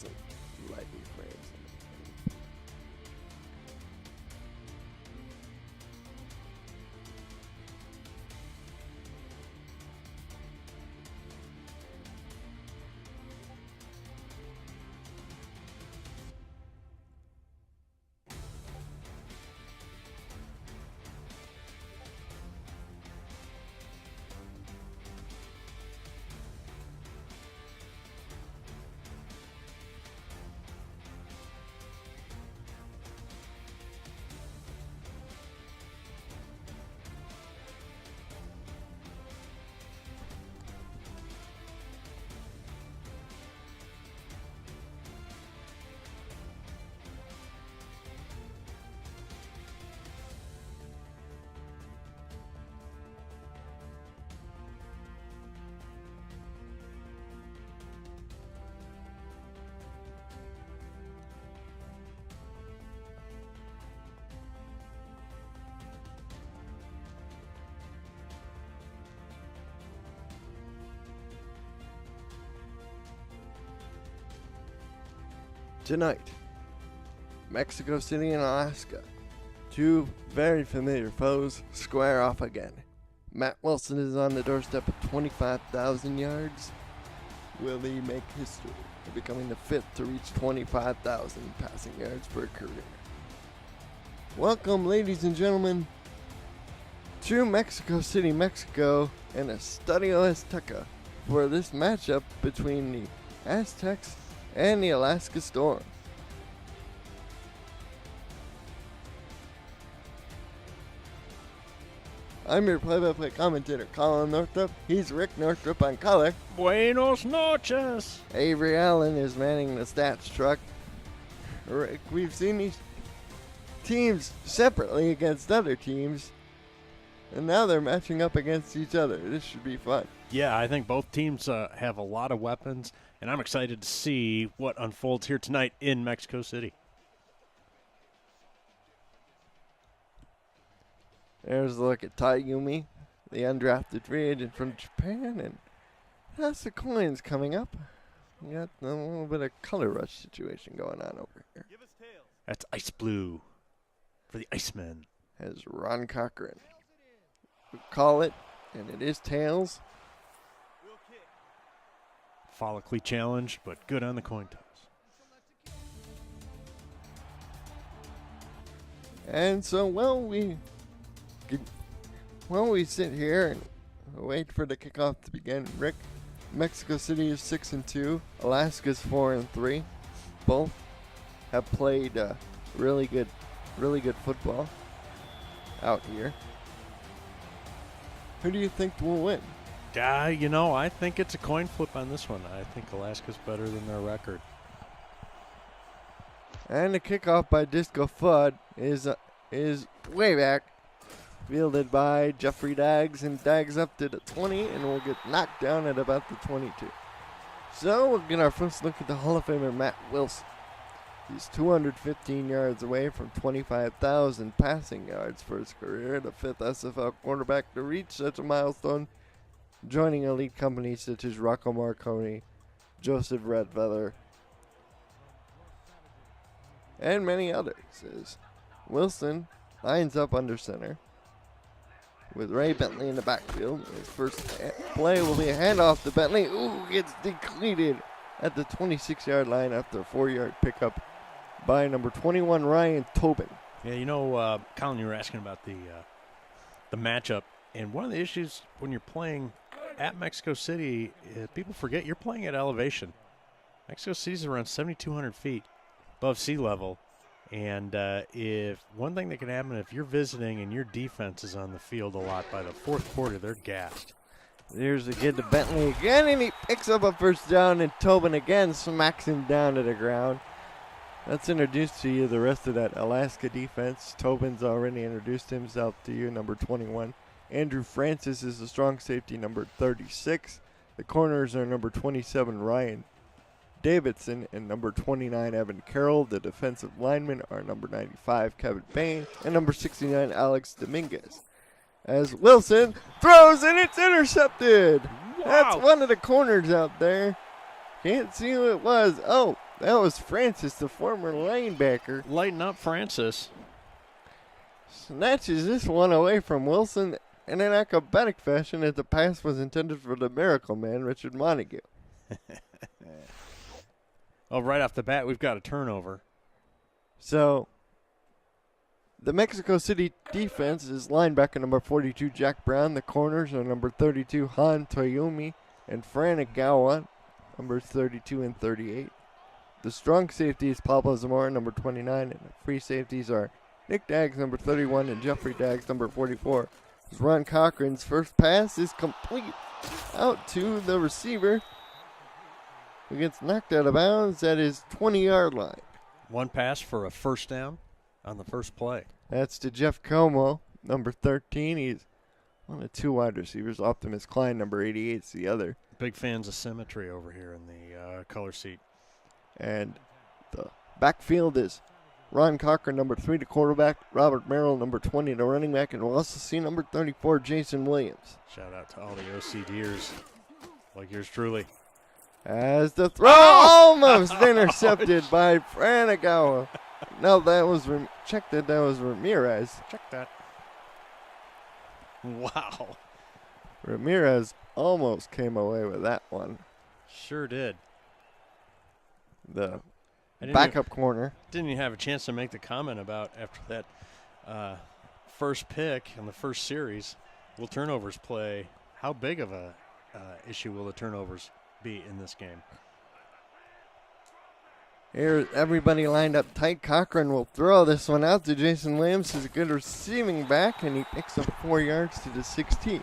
some lightning frames. Tonight, Mexico City and Alaska, two very familiar foes, square off again. Matt Wilson is on the doorstep of 25,000 yards. Will he make history, becoming the fifth to reach 25,000 passing yards per career? Welcome, ladies and gentlemen, to Mexico City, Mexico, and Estadio Azteca for this matchup between the Aztecs and the Alaska Storm. I'm your play-by-play commentator, Colin Northrup. He's Rick Northrup on color. Buenos noches. Avery Allen is manning the stats truck. Rick, we've seen these teams separately against other teams, and now they're matching up against each other. This should be fun. Yeah, I think both teams have a lot of weapons, and I'm excited to see what unfolds here tonight in Mexico City. There's a look at Taiyumi, the undrafted free agent from Japan, and that's the coins coming up. We got a little bit of color rush situation going on over here. That's ice blue for the Icemen. As Ron Cochran we call it, and it is tails. Follically challenged, but good on the coin toss. And so, we sit here and wait for the kickoff to begin. Rick, Mexico City is 6-2. Alaska's 4-3. Both have played really good football out here. Who do you think will win? I think it's a coin flip on this one. I think Alaska's better than their record. And the kickoff by Disco Fudd is way back. Fielded by Jeffrey Daggs, and Daggs up to the 20 and will get knocked down at about the 22. So we'll get our first look at the Hall of Famer Matt Wilson. He's 215 yards away from 25,000 passing yards for his career, the fifth SFL quarterback to reach such a milestone, joining elite companies such as Rocco Marconi, Joseph Redfeather, and many others. As Wilson lines up under center with Ray Bentley in the backfield. His first play will be a handoff to Bentley. Ooh, gets depleted at the 26-yard line after a 4-yard pickup by number 21, Ryan Tobin. Yeah, Colin, you were asking about the matchup, and one of the issues when you're playing at Mexico City is people forget you're playing at elevation. Mexico City's around 7,200 feet above sea level. And if one thing that can happen, if you're visiting and your defense is on the field a lot, by the fourth quarter, they're gassed. There's the kid to Bentley again, and he picks up a first down, and Tobin again smacks him down to the ground. Let's introduce to you the rest of that Alaska defense. Tobin's already introduced himself to you, number 21. Andrew Francis is the strong safety, number 36. The corners are number 27, Ryan Davidson, and number 29, Evan Carroll. The defensive linemen are number 95, Kevin Bain, and number 69, Alex Dominguez. As Wilson throws, and it's intercepted. Wow. That's one of the corners out there. Can't see who it was. Oh, That was Francis, the former linebacker. Lighten up, Francis. Snatches this one away from Wilson in an acrobatic fashion as the pass was intended for the miracle man, Richard Montague. Oh, right off the bat, we've got a turnover. So, the Mexico City defense is linebacker number 42, Jack Brown. The corners are number 32, Han Toyomi, and Franagawa, numbers 32 and 38. The strong safety is Pablo Zamora, number 29, and the free safeties are Nick Daggs, number 31, and Jeffrey Daggs, number 44. As Ron Cochran's first pass is complete out to the receiver, who gets knocked out of bounds at his 20-yard line. One pass for a first down on the first play. That's to Jeff Como, number 13. He's one of two wide receivers. Optimus Klein, number 88, is the other. Big fans of symmetry over here in the color seat. And the backfield is Ron Cochran, number 3, the quarterback. Robert Merrill, number 20, the running back. And we'll also see number 34, Jason Williams. Shout out to all the OCDers like yours truly. As the throw almost intercepted by Franagawa. No, that was check that was Ramirez. Check that. Wow. Ramirez almost came away with that one. Sure did. The backup corner. Didn't even have a chance to make the comment about after that first pick in the first series. Will turnovers play? How big of a issue will the turnovers be in this game? Here, everybody lined up tight. Cochran will throw this one out to Jason Williams. He's a good receiving back, and he picks up 4 yards to the 16.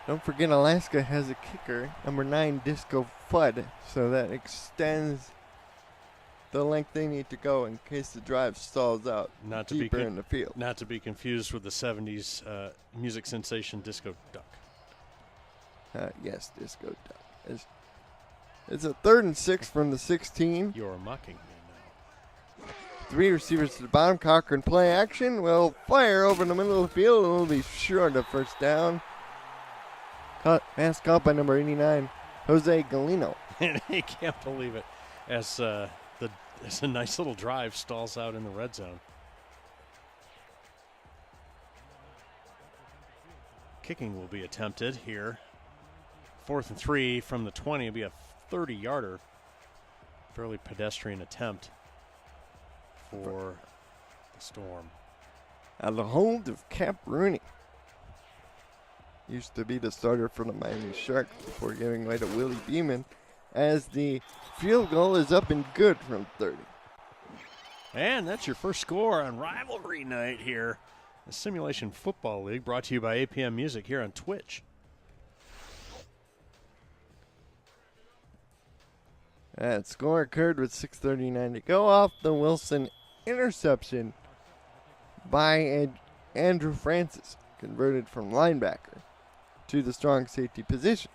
Don't forget, Alaska has a kicker, number 9, Disco Fudd, so that extends the length they need to go in case the drive stalls out deeper in the field. Not to be confused with the 70s music sensation Disco Duck. Yes, Disco Duck. It's a 3rd and 6 from the 16. You're mocking me now. 3 receivers to the bottom. Cochran play action will fire over the middle of the field and will be short of first down. Pass caught by number 89, Jose Galino. And he can't believe it as a nice little drive stalls out in the red zone. Kicking will be attempted here. 4th and 3 from the 20 will be a 30-yarder. Fairly pedestrian attempt for the Storm. Out of the hold of Cap Rooney. Used to be the starter for the Miami Sharks before giving way to Willie Beeman, as the field goal is up and good from 30. And that's your first score on Rivalry Night here. The Simulation Football League, brought to you by APM Music here on Twitch. That score occurred with 6:39 to go off the Wilson interception by Andrew Francis, converted from linebacker to the strong safety position.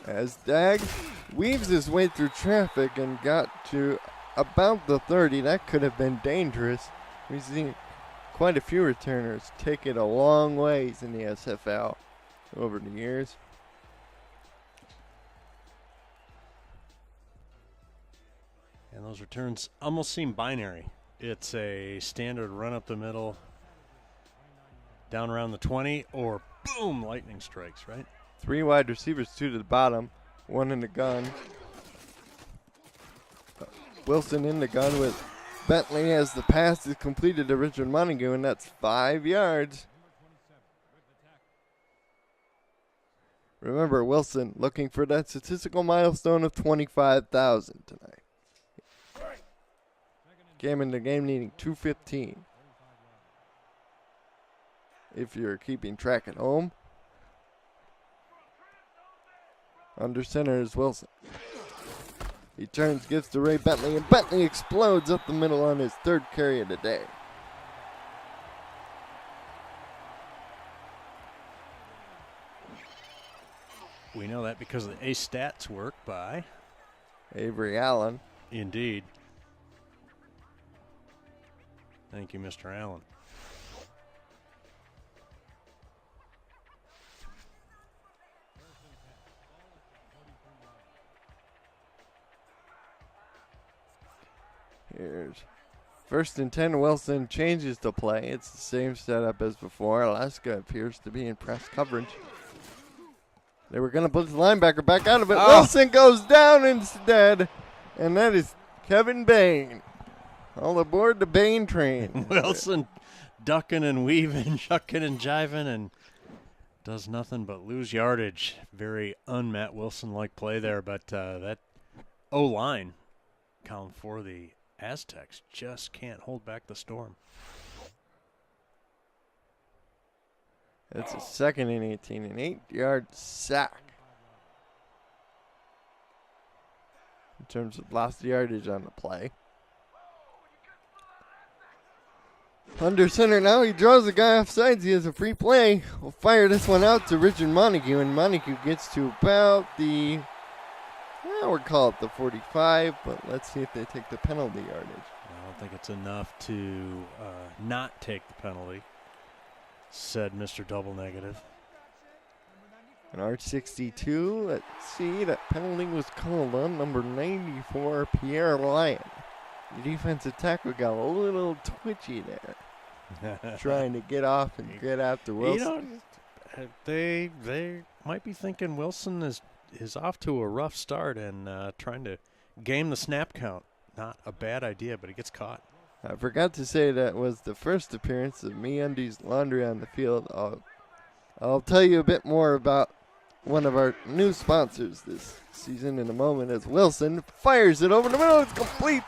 As Daggs weaves his way through traffic and got to about the 30, that could have been dangerous. We've seen quite a few returners take it a long ways in the SFL over the years. And those returns almost seem binary. It's a standard run up the middle, down around the 20, or boom, lightning strikes, right? 3 wide receivers, 2 to the bottom, 1 in the gun. Wilson in the gun with Bentley as the pass is completed to Richard Montague, and that's 5 yards. Remember, Wilson looking for that statistical milestone of 25,000 tonight. Game in the game needing 215. If you're keeping track at home. Under center is Wilson. He turns, gives to Ray Bentley, and Bentley explodes up the middle on his 3rd carry of the day. We know that because of the ace stats work by Avery Allen. Indeed. Thank you, Mr. Allen. Here's 1st and 10. Wilson changes the play. It's the same setup as before. Alaska appears to be in press coverage. They were going to put the linebacker back out of it. Wilson goes down instead. And that is Kevin Bain. All aboard the Bain train. Wilson ducking and weaving, shucking and jiving, and does nothing but lose yardage. Very un-Matt Wilson-like play there, but that O-line, Colin, for the Aztecs just can't hold back the storm. It's a 2nd and 18, an 8-yard sack. In terms of lost yardage on the play. Under center now, he draws the guy off sides. He has a free play. We'll fire this one out to Richard Montague, and Montague gets to about the, we'll call it the 45, but let's see if they take the penalty yardage. I don't think it's enough to not take the penalty, said Mr. Double Negative. And R62, let's see, that penalty was called on number 94, Pierre Lyon. The defensive tackle got a little twitchy there, trying to get off and get after Wilson. You know, they might be thinking Wilson is off to a rough start and trying to game the snap count. Not a bad idea, but he gets caught. I forgot to say that was the first appearance of MeUndies Laundry on the field. I'll tell you a bit more about one of our new sponsors this season in a moment as Wilson fires it over the middle. It's complete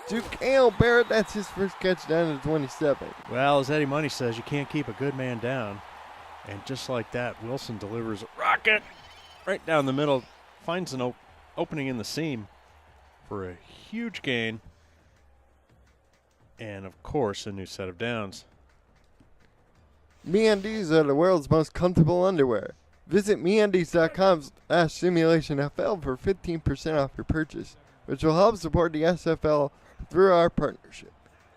to Cale Barrett. That's his first catch down to 27. Well, as Eddie Money says, you can't keep a good man down. And just like that, Wilson delivers a rocket right down the middle, finds an opening in the seam for a huge gain. And, of course, a new set of downs. MeUndies are the world's most comfortable underwear. Visit MeUndies.com/SimulationFL for 15% off your purchase, which will help support the SFL through our partnership.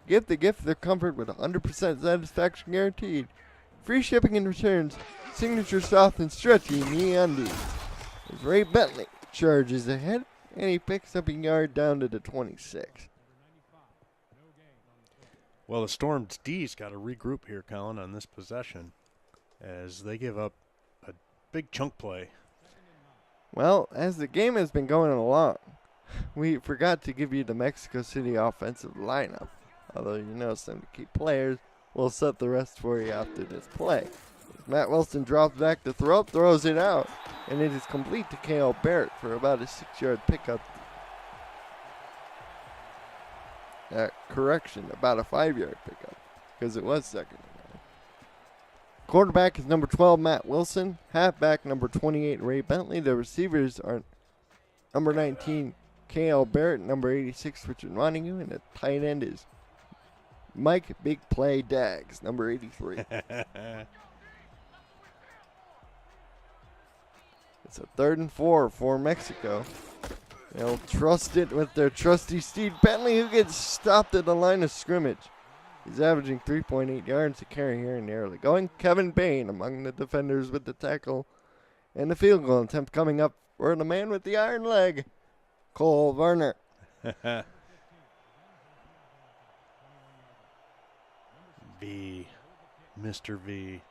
Get the gift of comfort with 100% satisfaction guaranteed. Free shipping and returns. Signature soft and stretchy MeUndies. As Ray Bentley charges ahead, and he picks up a yard down to the 26. Well, the Storm's D's got to regroup here, Colin, on this possession as they give up a big chunk play. Well, as the game has been going along, we forgot to give you the Mexico City offensive lineup. Although you know some key players, we'll set the rest for you after this play. As Matt Wilson drops back to throw, throws it out, and it is complete to Cale Barrett for about a 6-yard pickup. Correction, about a 5-yard pickup, because it was 2nd and 9. Quarterback is number 12, Matt Wilson. Halfback, number 28, Ray Bentley. The receivers are number 19, Cale Barrett, number 86, Richard Montague, and the tight end is Mike Big Play Daggs, number 83. It's a 3rd and 4 for Mexico. They'll trust it with their trusty Steve Bentley, who gets stopped at the line of scrimmage. He's averaging 3.8 yards to carry here in the early going. Kevin Bain among the defenders with the tackle. And the field goal attempt coming up for the man with the iron leg, Cole Varner. V. Mr. V.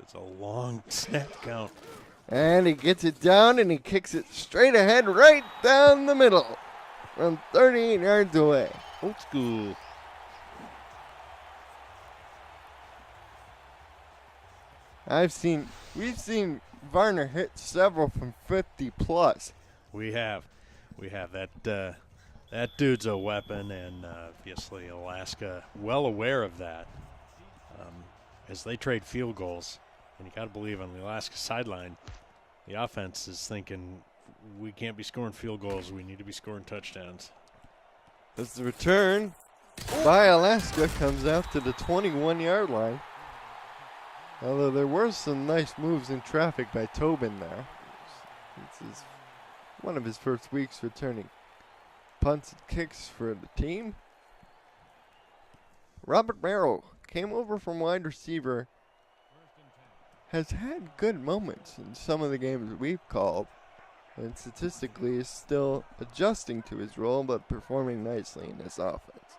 It's a long snap count. And he gets it down and he kicks it straight ahead right down the middle from 38 yards away. Old school. We've seen Varner hit several from 50 plus. We have that dude's a weapon, and obviously Alaska well aware of that as they trade field goals. And you got to believe on the Alaska sideline, the offense is thinking we can't be scoring field goals. We need to be scoring touchdowns. As the return by Alaska comes out to the 21-yard line. Although there were some nice moves in traffic by Tobin there. This is one of his first weeks returning punts and kicks for the team. Robert Merrill came over from wide receiver has had good moments in some of the games we've called, and statistically is still adjusting to his role but performing nicely in this offense.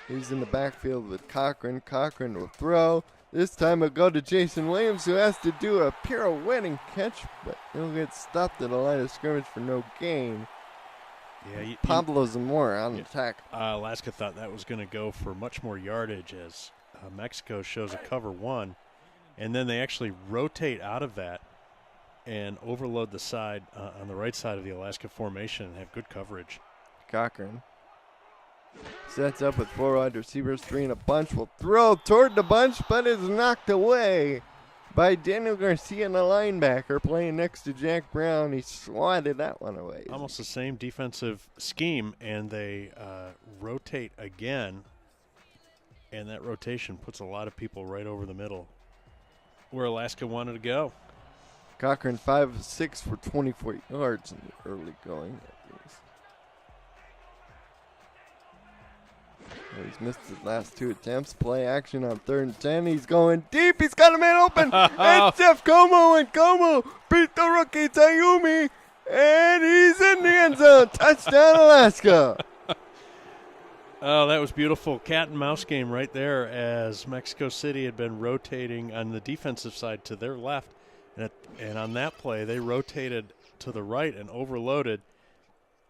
He's in the backfield with Cochran. Cochran will throw. This time it'll go to Jason Williams, who has to do a pirouetting catch, but he'll get stopped at the line of scrimmage for no gain. Yeah, Pablo Zamora on the tackle. Alaska thought that was going to go for much more yardage as Mexico shows a cover one, and then they actually rotate out of that and overload the side on the right side of the Alaska formation and have good coverage. Cochran sets up with 4 wide receivers, 3 in a bunch. Will throw toward the bunch, but is knocked away by Daniel Garcia, the linebacker, playing next to Jack Brown. He swatted that one away. Almost the same defensive scheme, and they rotate again, and that rotation puts a lot of people right over the middle where Alaska wanted to go. Cochran 5 of 6 for 24 yards in the early going. He's missed his last 2 attempts. Play action on 3rd and 10. He's going deep. He's got a man open. It's Jeff Como, and Como beat the rookie Tayumi, and he's in the end zone. Touchdown, Alaska. Oh, that was beautiful. Cat and mouse game right there as Mexico City had been rotating on the defensive side to their left. And on that play, they rotated to the right and overloaded,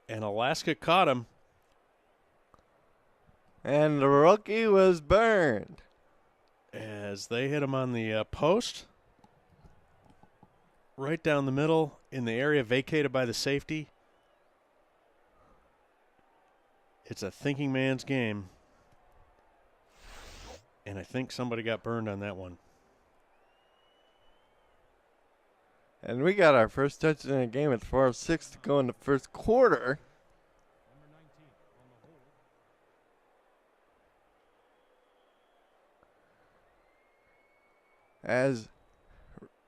and Alaska caught him. And the rookie was burned. As they hit him on the post, right down the middle in the area vacated by the safety. It's a thinking man's game. And I think somebody got burned on that one. And we got our first touchdown in the game at 4:06 to go in the first quarter. As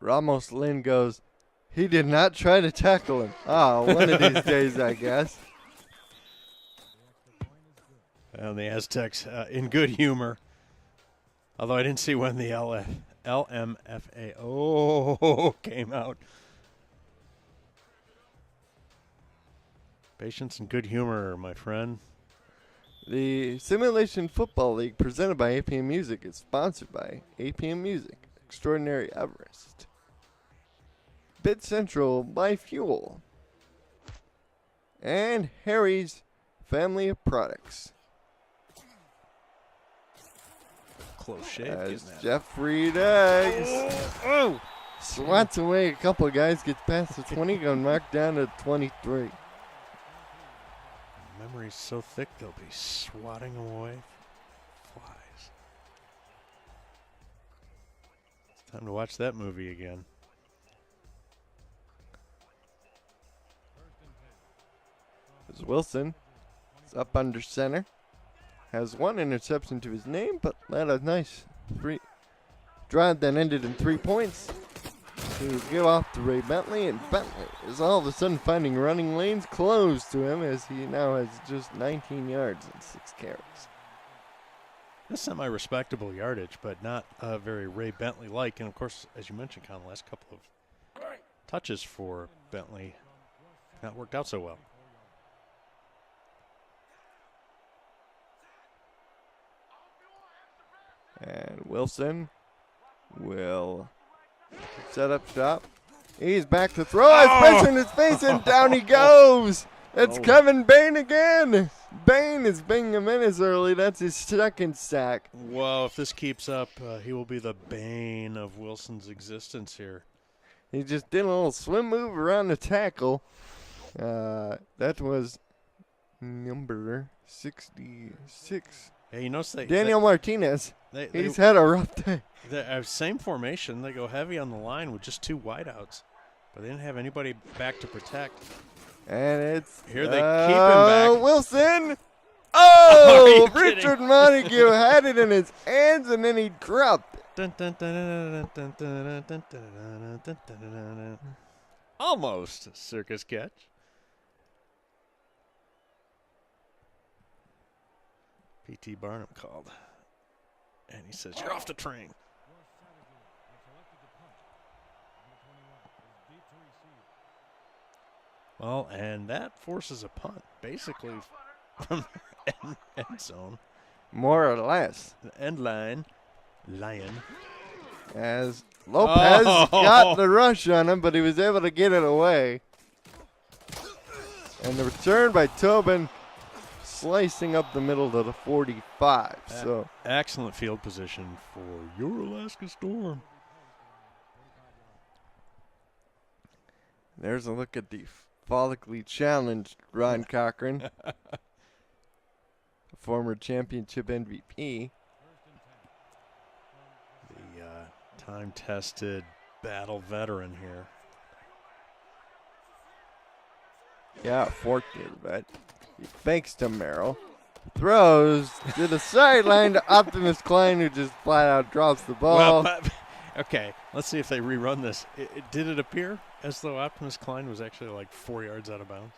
Ramos Lynn goes, he did not try to tackle him. One of these days, I guess. And the Aztecs in good humor. Although I didn't see when the LMFAO came out. Patience and good humor, my friend. The Simulation Football League presented by APM Music is sponsored by APM Music, Extraordinary Everest, Bid Central by Fuel, and Harry's Family of Products. Close shave. As Jeffrey Diggs swats away a couple of guys, gets past the 20, going knocked down to 23. Memory's so thick they'll be swatting away flies. It's time to watch that movie again. As Wilson is up under center. Has 1 interception to his name, but led a nice drive that ended in 3 points. To give off to Ray Bentley, and Bentley is all of a sudden finding running lanes closed to him as he now has just 19 yards and 6 carries. That's semi-respectable yardage, but not very Ray Bentley-like. And, of course, as you mentioned, Con, the last couple of touches for Bentley not worked out so well. And Wilson will set up shop. He's back to throw. It's in his face, and down he goes. It's Kevin Bain again. Bain is being a menace early. That's his second sack. Well, if this keeps up, he will be the bane of Wilson's existence here. He just did a little swim move around the tackle. That was number 66. Yeah, you notice Daniel Martinez. He's had a rough day. Same formation. They go heavy on the line with just 2 wideouts, but they didn't have anybody back to protect. And it's here they keep him back. Wilson. Oh, Richard Montague had it in his hands, and then he dropped it. Almost a circus catch. P.T. Barnum called, and he says, "You're off the train." Well, and that forces a punt, basically from the end zone. More or less. The end line. Lion. As Lopez got the rush on him, but he was able to get it away. And the return by Tobin, slicing up the middle to the 45. So excellent field position for your Alaska Storm. There's a look at the follically challenged Ron Cochran, former championship MVP. The time-tested battle veteran here. Yeah, forked it, but he fakes to Merrill. Throws to the sideline to Optimus Klein, who just flat out drops the ball. Well, okay, let's see if they rerun this. Did it appear as though Optimus Klein was actually like 4 yards out of bounds?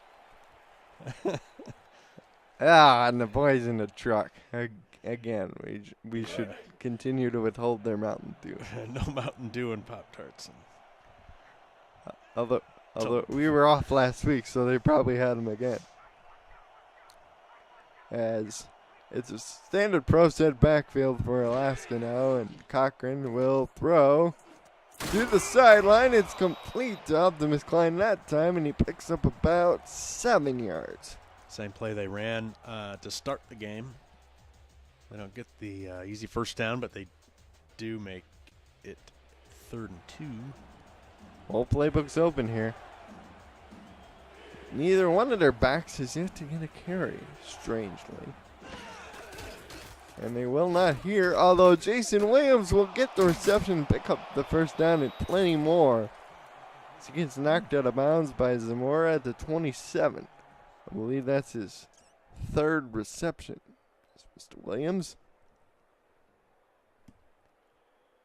And the boys in the truck. Again, we should continue to withhold their Mountain Dew. No Mountain Dew and Pop-Tarts. Although we were off last week, so they probably had them again. As it's a standard pro set backfield for Alaska now, and Cochran will throw to the sideline. It's complete to Optimus Klein that time, and he picks up about 7 yards. Same play they ran to start the game. They don't get the easy first down, but they do make it 3rd and 2. Whole playbook's open here. Neither one of their backs has yet to get a carry, strangely. And they will not here, although Jason Williams will get the reception and pick up the first down and plenty more. He gets knocked out of bounds by Zamora at the 27. I believe that's his 3rd reception. That's Mr. Williams,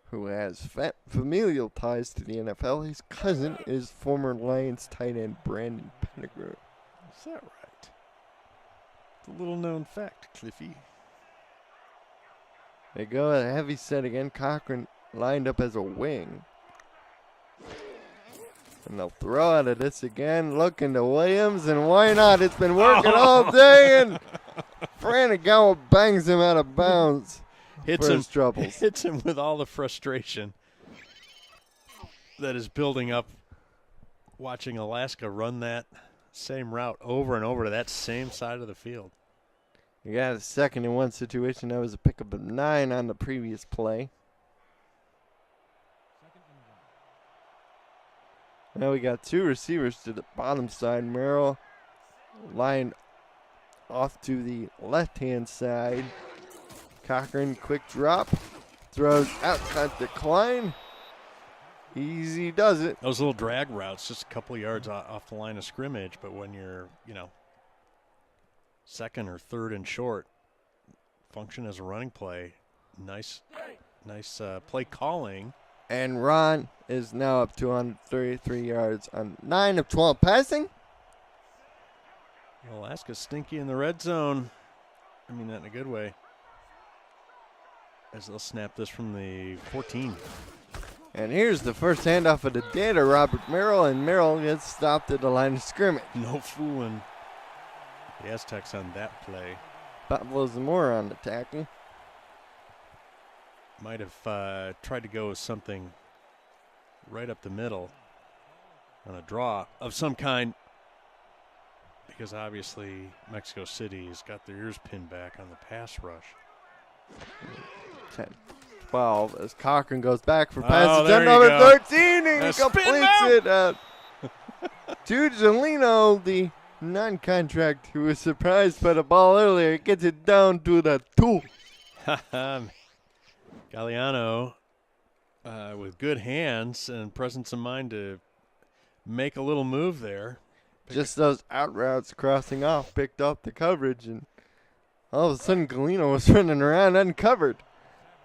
who has familial ties to the NFL. His cousin is former Lions tight end Brandon Pettigrew. Is that right? It's a little known fact, Cliffy. They go a heavy set again. Cochran lined up as a wing. And they'll throw out of this again. Looking to Williams, and why not? It's been working all day, and Franagawa bangs him out of bounds. Hits his troubles. Hits him with all the frustration that is building up watching Alaska run that same route over and over to that same side of the field. You got a 2nd and 1 situation. That was a pickup of 9 on the previous play. Now we got 2 receivers to the bottom side. Merrill lined off to the left-hand side. Cochran, quick drop, throws out, cut the Klein. Easy does it. Those little drag routes, just a couple of yards off the line of scrimmage, but when you're, 2nd or 3rd and short, function as a running play. Nice play calling. And Ron is now up to 133 yards on 9 of 12 passing. Alaska's stinky in the red zone. I mean that in a good way. As they'll snap this from the 14. And here's the first handoff of the day to Robert Merrill, and Merrill gets stopped at the line of scrimmage. No fooling the Aztecs on that play. Pablo Zamora on the tackle. Might have tried to go with something right up the middle on a draw of some kind, because obviously Mexico City has got their ears pinned back on the pass rush. 10-12 as Cochran goes back for passage there on you number go. 13, and he Spin completes it to Gelino, the non-contract, who was surprised by the ball earlier. Gets it down to the 2. Galliano with good hands and presence of mind to make a little move there. Just those out routes crossing off picked up the coverage, and all of a sudden Galino was running around uncovered.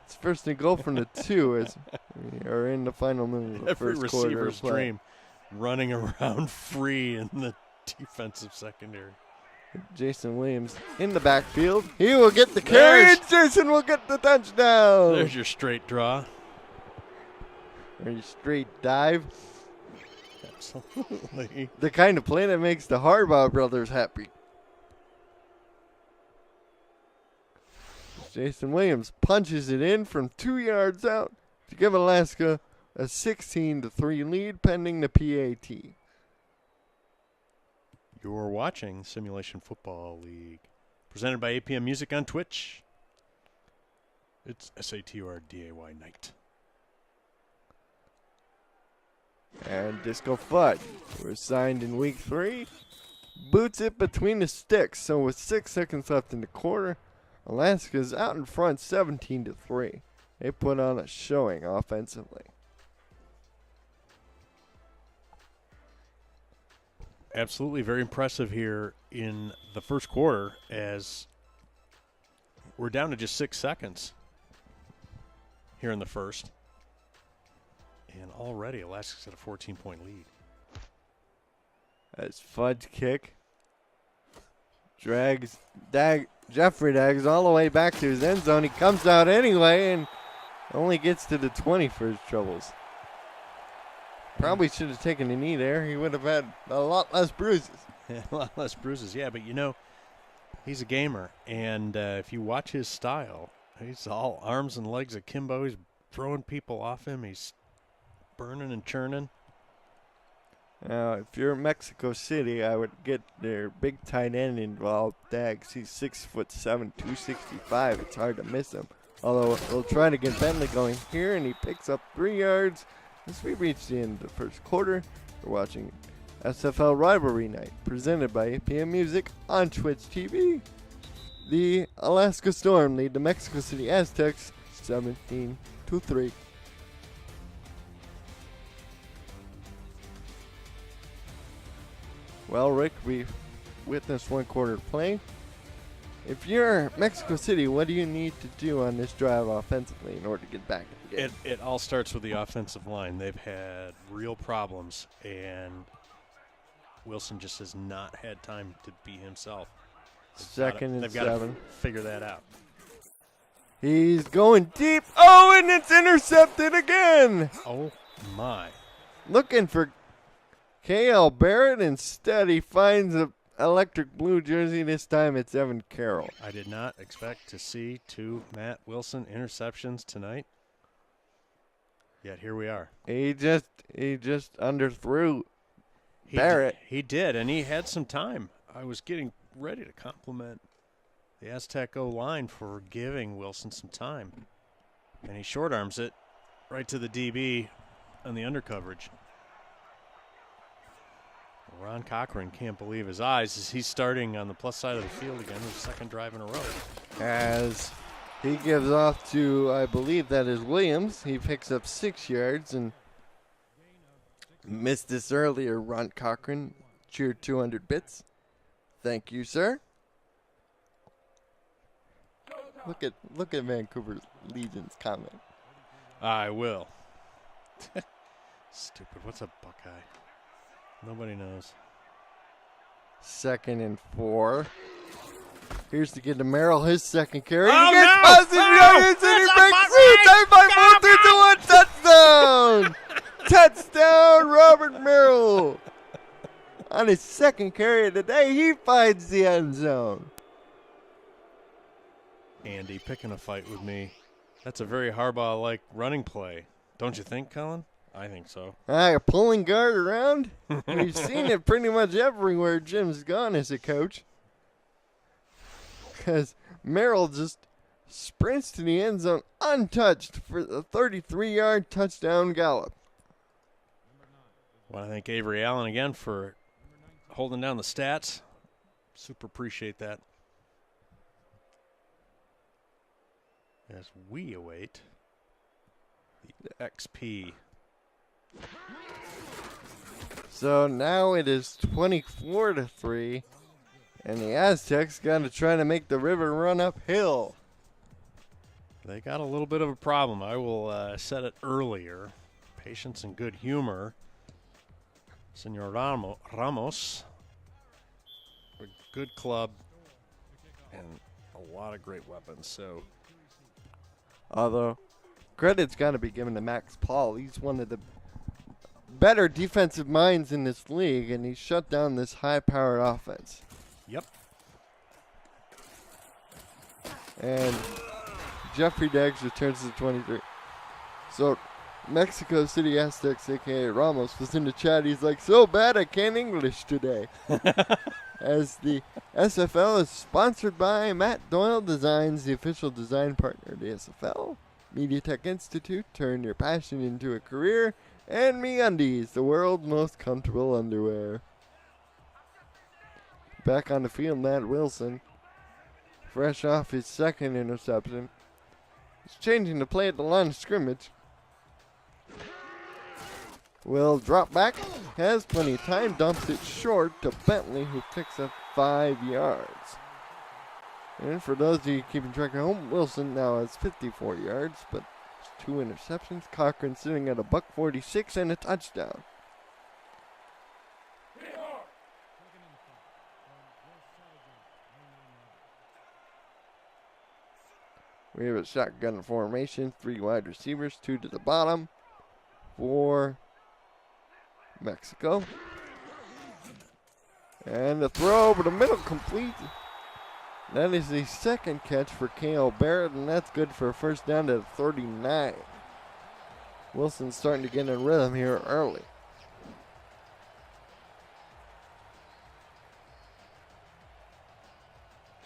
It's 1st and goal from the 2 as we are in the final minute of the Every first quarter. receiver's dream, running around free in the defensive secondary. Jason Williams in the backfield. He will get the carry, and Jason will get the touchdown. There's your straight draw. Very straight dive. Absolutely. The kind of play that makes the Harbaugh brothers happy. Jason Williams punches it in from 2 yards out to give Alaska a 16-3 lead pending the PAT. You're watching Simulation Football League, presented by APM Music on Twitch. It's SATURDAY night. And Disco Fudd, who was signed in week 3, boots it between the sticks. So with 6 seconds left in the quarter, Alaska's out in front 17-3. They put on a showing offensively. Absolutely very impressive here in the first quarter, as we're down to just 6 seconds here in the first. And already Alaska's at a 14-point lead. As Fudd's kick drags Jeffrey Daggs all the way back to his end zone. He comes out anyway and only gets to the 20 for his troubles. Probably should have taken a knee there. He would have had a lot less bruises. A lot less bruises, yeah. But, you know, he's a gamer. And if you watch his style, he's all arms and legs akimbo. He's throwing people off him. He's burning and churning. Now, if you're Mexico City, I would get their big tight end involved. Daggs, he's 6'7", 265. It's hard to miss him. Although they'll try to get Bentley going here, and he picks up 3 yards. As we reach the end of the first quarter, we're watching SFL Rivalry Night, presented by APM Music on Twitch TV. The Alaska Storm lead the Mexico City Aztecs 17-3. Well, Rick, we've witnessed 1 quarter of play. If you're Mexico City, what do you need to do on this drive offensively in order to get back in the game? It all starts with the offensive line. They've had real problems, and Wilson just has not had time to be himself. Second and 7. They've got to figure that out. He's going deep. Oh, and it's intercepted again. Oh, my. Looking for K.L. Barrett. Instead, he finds a electric blue jersey. This time it's Evan Carroll. I did not expect to see 2 Matt Wilson interceptions tonight. Yet here we are. He just underthrew Barrett. He did, and he had some time. I was getting ready to compliment the Aztec O-line for giving Wilson some time. And he short arms it right to the DB on the undercoverage. Ron Cochran can't believe his eyes as he's starting on the plus side of the field again, his second drive in a row. As he gives off to, I believe that is Williams. He picks up 6 yards and missed this earlier. Ron Cochran cheered 200 bits. Thank you, sir. Look at Vancouver Legion's comment. I will. Stupid. What's a Buckeye? Nobody knows. 2nd and 4. Here's to get to Merrill his second carry. Oh, he gets no! positive yards and he breaks through. Time by 4 touchdown. Touchdown, Robert Merrill. On his second carry of the day, he finds the end zone. Andy picking a fight with me. That's a very Harbaugh-like running play. Don't you think, Colin? I think so. A pulling guard around. We've seen it pretty much everywhere Jim's gone as a coach. Because Merrill just sprints to the end zone untouched for the 33-yard touchdown gallop. I want to thank Avery Allen again for holding down the stats. Super appreciate that. As we await the XP. So now it is 24-3, and the Aztecs got to try to make the river run uphill. They got a little bit of a problem. I will set it earlier. Patience and good humor. Senor Ramos. A good club and a lot of great weapons. So, although credit's got to be given to Max Paul. He's one of the better defensive minds in this league, and he shut down this high-powered offense. Yep. And Jeffrey Daggs returns to 23. So Mexico City Aztecs, a.k.a. Ramos, was in the chat. He's like, so bad I can't English today. As the SFL is sponsored by Matt Doyle Designs, the official design partner of the SFL. MediaTek Institute, turn your passion into a career. And MeUndies, the world's most comfortable underwear. Back on the field, Matt Wilson, fresh off his second interception. He's changing the play at the line of scrimmage. Will drop back, has plenty of time, dumps it short to Bentley, who picks up 5 yards. And for those of you keeping track at home, Wilson now has 54 yards, but 2 interceptions. Cochran sitting at $146 and a touchdown. We have a shotgun formation, 3 wide receivers, 2 to the bottom for Mexico. And the throw over the middle complete. That is the second catch for K.L. Barrett, and that's good for a first down to 39. Wilson's starting to get in rhythm here early.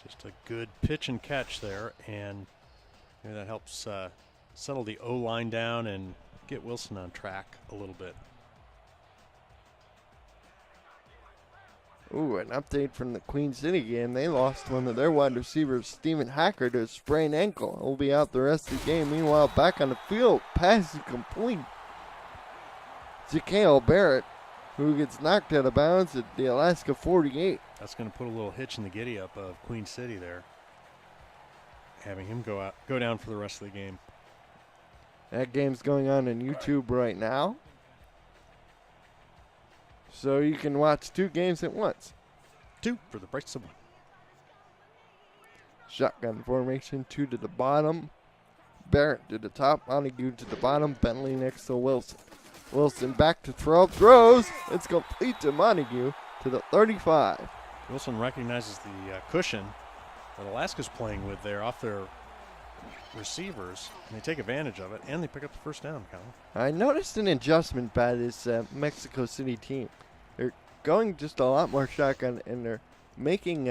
Just a good pitch and catch there, and maybe that helps settle the O-line down and get Wilson on track a little bit. Ooh, an update from the Queen City game. They lost one of their wide receivers, Stephen Hacker, to a sprained ankle. He'll be out the rest of the game. Meanwhile, back on the field, pass is complete to K.L. Barrett, who gets knocked out of bounds at the Alaska 48. That's going to put a little hitch in the giddy-up of Queen City there, having him go down for the rest of the game. That game's going on YouTube right now, so you can watch 2 games at once. 2 for the price of 1. Shotgun formation, 2 to the bottom. Barrett to the top, Montague to the bottom, Bentley next to Wilson. Wilson back to throws. It's complete to Montague to the 35. Wilson recognizes the cushion that Alaska's playing with there off their receivers, and they take advantage of it, and they pick up the first down, Colin. I noticed an adjustment by this Mexico City team. They're going just a lot more shotgun, and they're making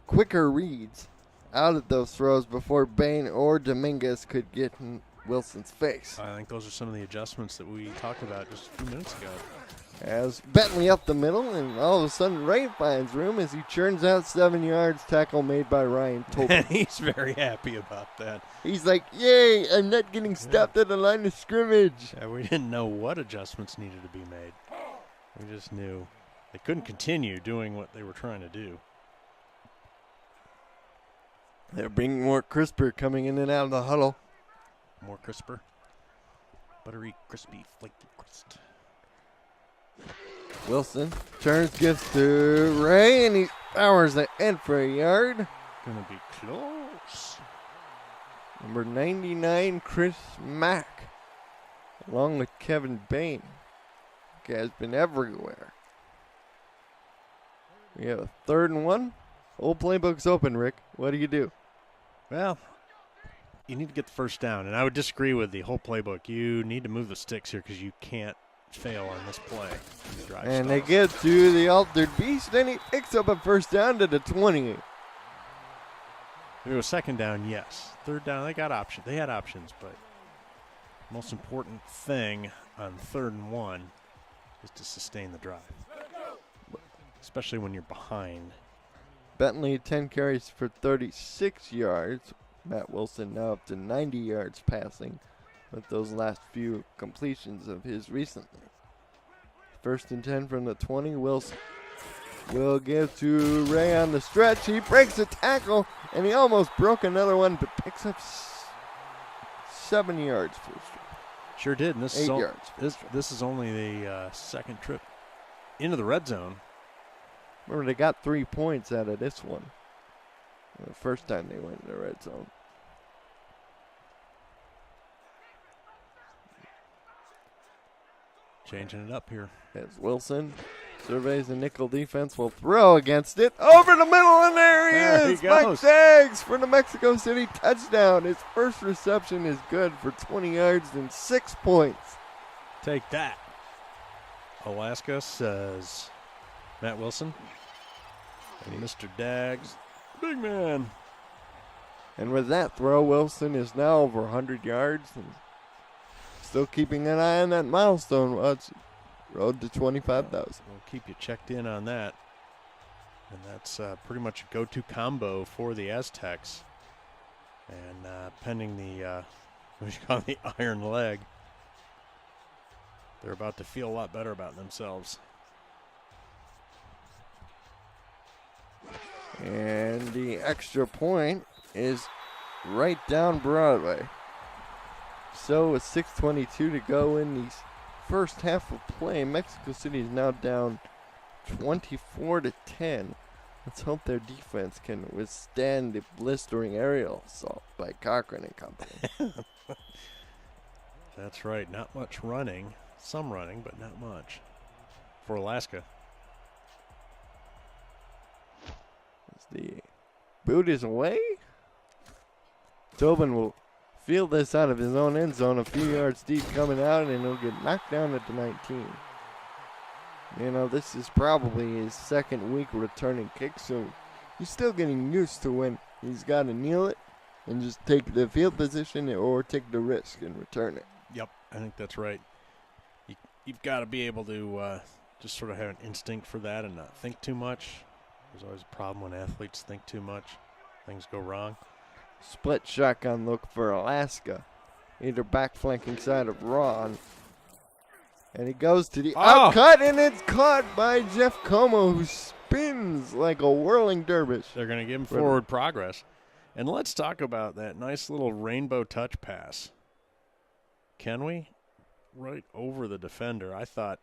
quicker reads out of those throws before Bain or Dominguez could get in Wilson's face. I think those are some of the adjustments that we talked about just a few minutes ago. As Bentley up the middle, and all of a sudden Ray finds room as he churns out 7 yards. Tackle made by Ryan Tobin. And he's very happy about that. He's like, yay, I'm not getting stopped at the line of scrimmage. Yeah, we didn't know what adjustments needed to be made. We just knew they couldn't continue doing what they were trying to do. They're bringing more crisper coming in and out of the huddle. More crisper. Buttery, crispy, flaky crust. Wilson turns, gives to Ray, and he powers the end for a yard. Gonna be close. Number 99, Chris Mack, along with Kevin Bain. Guy's been everywhere. We have a 3rd and 1. Old playbook's open, Rick. What do you do? Well, you need to get the first down, and I would disagree with the whole playbook. You need to move the sticks here because you can't fail on this play. And they get to the altered beast, and he picks up a first down to the 20. If it was 2nd down, yes. 3rd down, they got options. They had options, but the most important thing on 3rd and 1 is to sustain the drive, especially when you're behind. Bentley, 10 carries for 36 yards. Matt Wilson now up to 90 yards passing with those last few completions of his recently. 1st and 10 from the 20. Wilson will give to Ray on the stretch. He breaks a tackle, and he almost broke another one, but picks up 7 yards for the strike. Sure did. And this 8 is yards. This is only the second trip into the red zone. Remember, they got 3 points out of this one. The first time they went in the red zone. Changing it up here. As Wilson surveys the nickel defense, will throw against it. Over the middle, and there he is. Mike goes. Daggs for the Mexico City touchdown. His first reception is good for 20 yards and 6 points. Take that. Alaska, says Matt Wilson. And Mr. Daggs, big man. And with that throw, Wilson is now over 100 yards and still keeping an eye on that milestone. Well, it's road to 25,000. We'll keep you checked in on that. And that's pretty much a go-to combo for the Aztecs. And pending the, what you call the iron leg, they're about to feel a lot better about themselves. And the extra point is right down Broadway. So with 6:22 to go in the first half of play, Mexico City is now down 24-10. Let's hope their defense can withstand the blistering aerial assault by Cochran and company. That's right. Not much running. Some running, but not much for Alaska. As the boot is away, Tobin will field this out of his own end zone, a few yards deep coming out, and he'll get knocked down at the 19. You know, this is probably his second week returning kick, so he's still getting used to when he's got to kneel it and just take the field position or take the risk and return it. Yep, I think that's right. You've got to be able to just sort of have an instinct for that and not think too much. There's always a problem when athletes think too much. Things go wrong. Split shotgun look for Alaska. Either back flanking side of Ron. And he goes to the outcut, and it's caught by Jeff Como, who spins like a whirling dervish. They're going to give him forward progress. And let's talk about that nice little rainbow touch pass. Can we? Right over the defender. I thought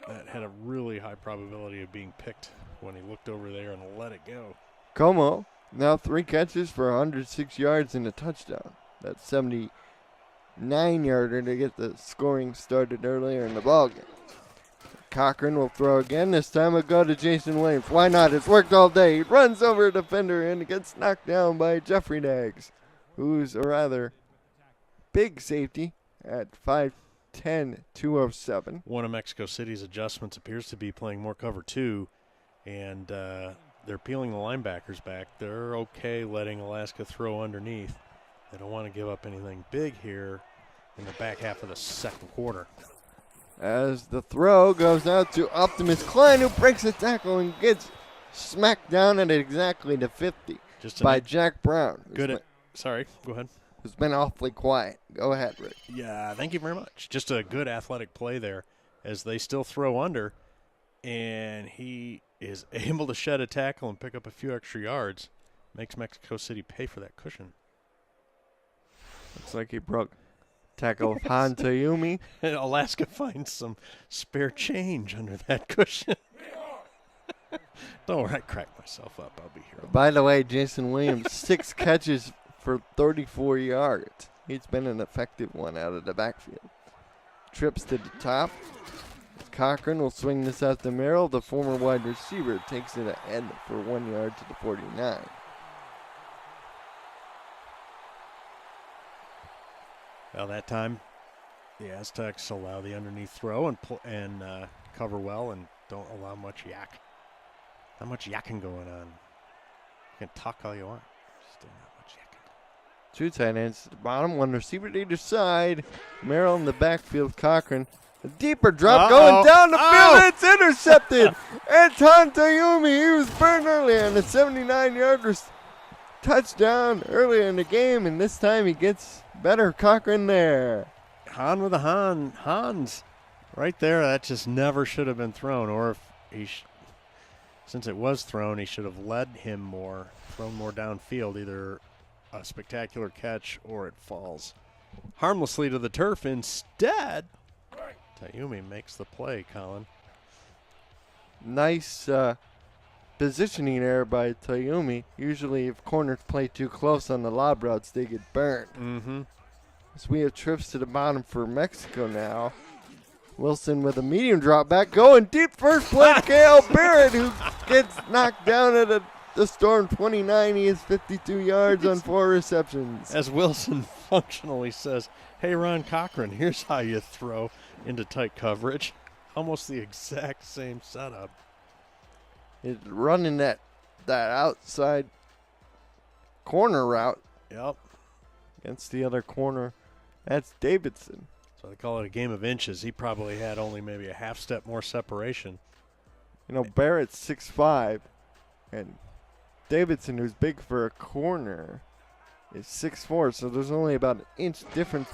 that had a really high probability of being picked when he looked over there and let it go. Como, now 3 catches for 106 yards and a touchdown. That's 79-yarder to get the scoring started earlier in the ballgame. Cochran will throw again. This time it'll go to Jason Williams. Why not? It's worked all day. He runs over a defender and gets knocked down by Jeffrey Daggs, who's a rather big safety at 5'10", 207. One of Mexico City's adjustments appears to be playing more cover 2, and they're peeling the linebackers back. They're okay letting Alaska throw underneath. They don't want to give up anything big here in the back half of the second quarter. As the throw goes out to Optimus Klein, who breaks a tackle and gets smacked down at exactly the 50 by Jack Brown. Sorry, go ahead. Who's been awfully quiet. Go ahead, Rick. Yeah, thank you very much. Just a good athletic play there as they still throw under, and he is able to shed a tackle and pick up a few extra yards. Makes Mexico City pay for that cushion. Looks like he broke tackle of Han Tayumi. Alaska finds some spare change under that cushion. Don't worry, I cracked myself up. I'll be here. By the way, Jason Williams, 6 catches for 34 yards. He's been an effective one out of the backfield. Trips to the top. Cochran will swing this out the middle. The former wide receiver takes it ahead for 1 yard to the 49. Well, that time, the Aztecs allow the underneath throw and cover well and don't allow much yak. Not much yakking going on. You can talk all you want. Still not much yakking. 2 tight ends at the bottom, 1 receiver to either side. Merrill in the backfield, Cochran. A deeper drop going down the field. It's intercepted. Anton Tayumi, he was burned earlier on a 79-yard touchdown earlier in the game, and this time he gets better. Cochran there. Han with a Hans right there. That just never should have been thrown, or if he since it was thrown, he should have led him more, thrown more downfield, either a spectacular catch or it falls harmlessly to the turf. Instead, Tayumi makes the play, Colin. Nice positioning error by Tayumi. Usually if corners play too close on the lob routes, they get burned. Mm-hmm. So we have trips to the bottom for Mexico now. Wilson with a medium drop back. Going deep first play to Kale Barrett, who gets knocked down at the Storm 29. He has 52 yards on 4 receptions. As Wilson functionally says, hey, Ron Cochran, here's how you throw into tight coverage. Almost the exact same setup. He's running that outside corner route. Yep. Against the other corner. That's Davidson. So they call it a game of inches. He probably had only maybe a half step more separation. You know, Barrett's 6'5", and Davidson, who's big for a corner, is 6'4", so there's only about an inch difference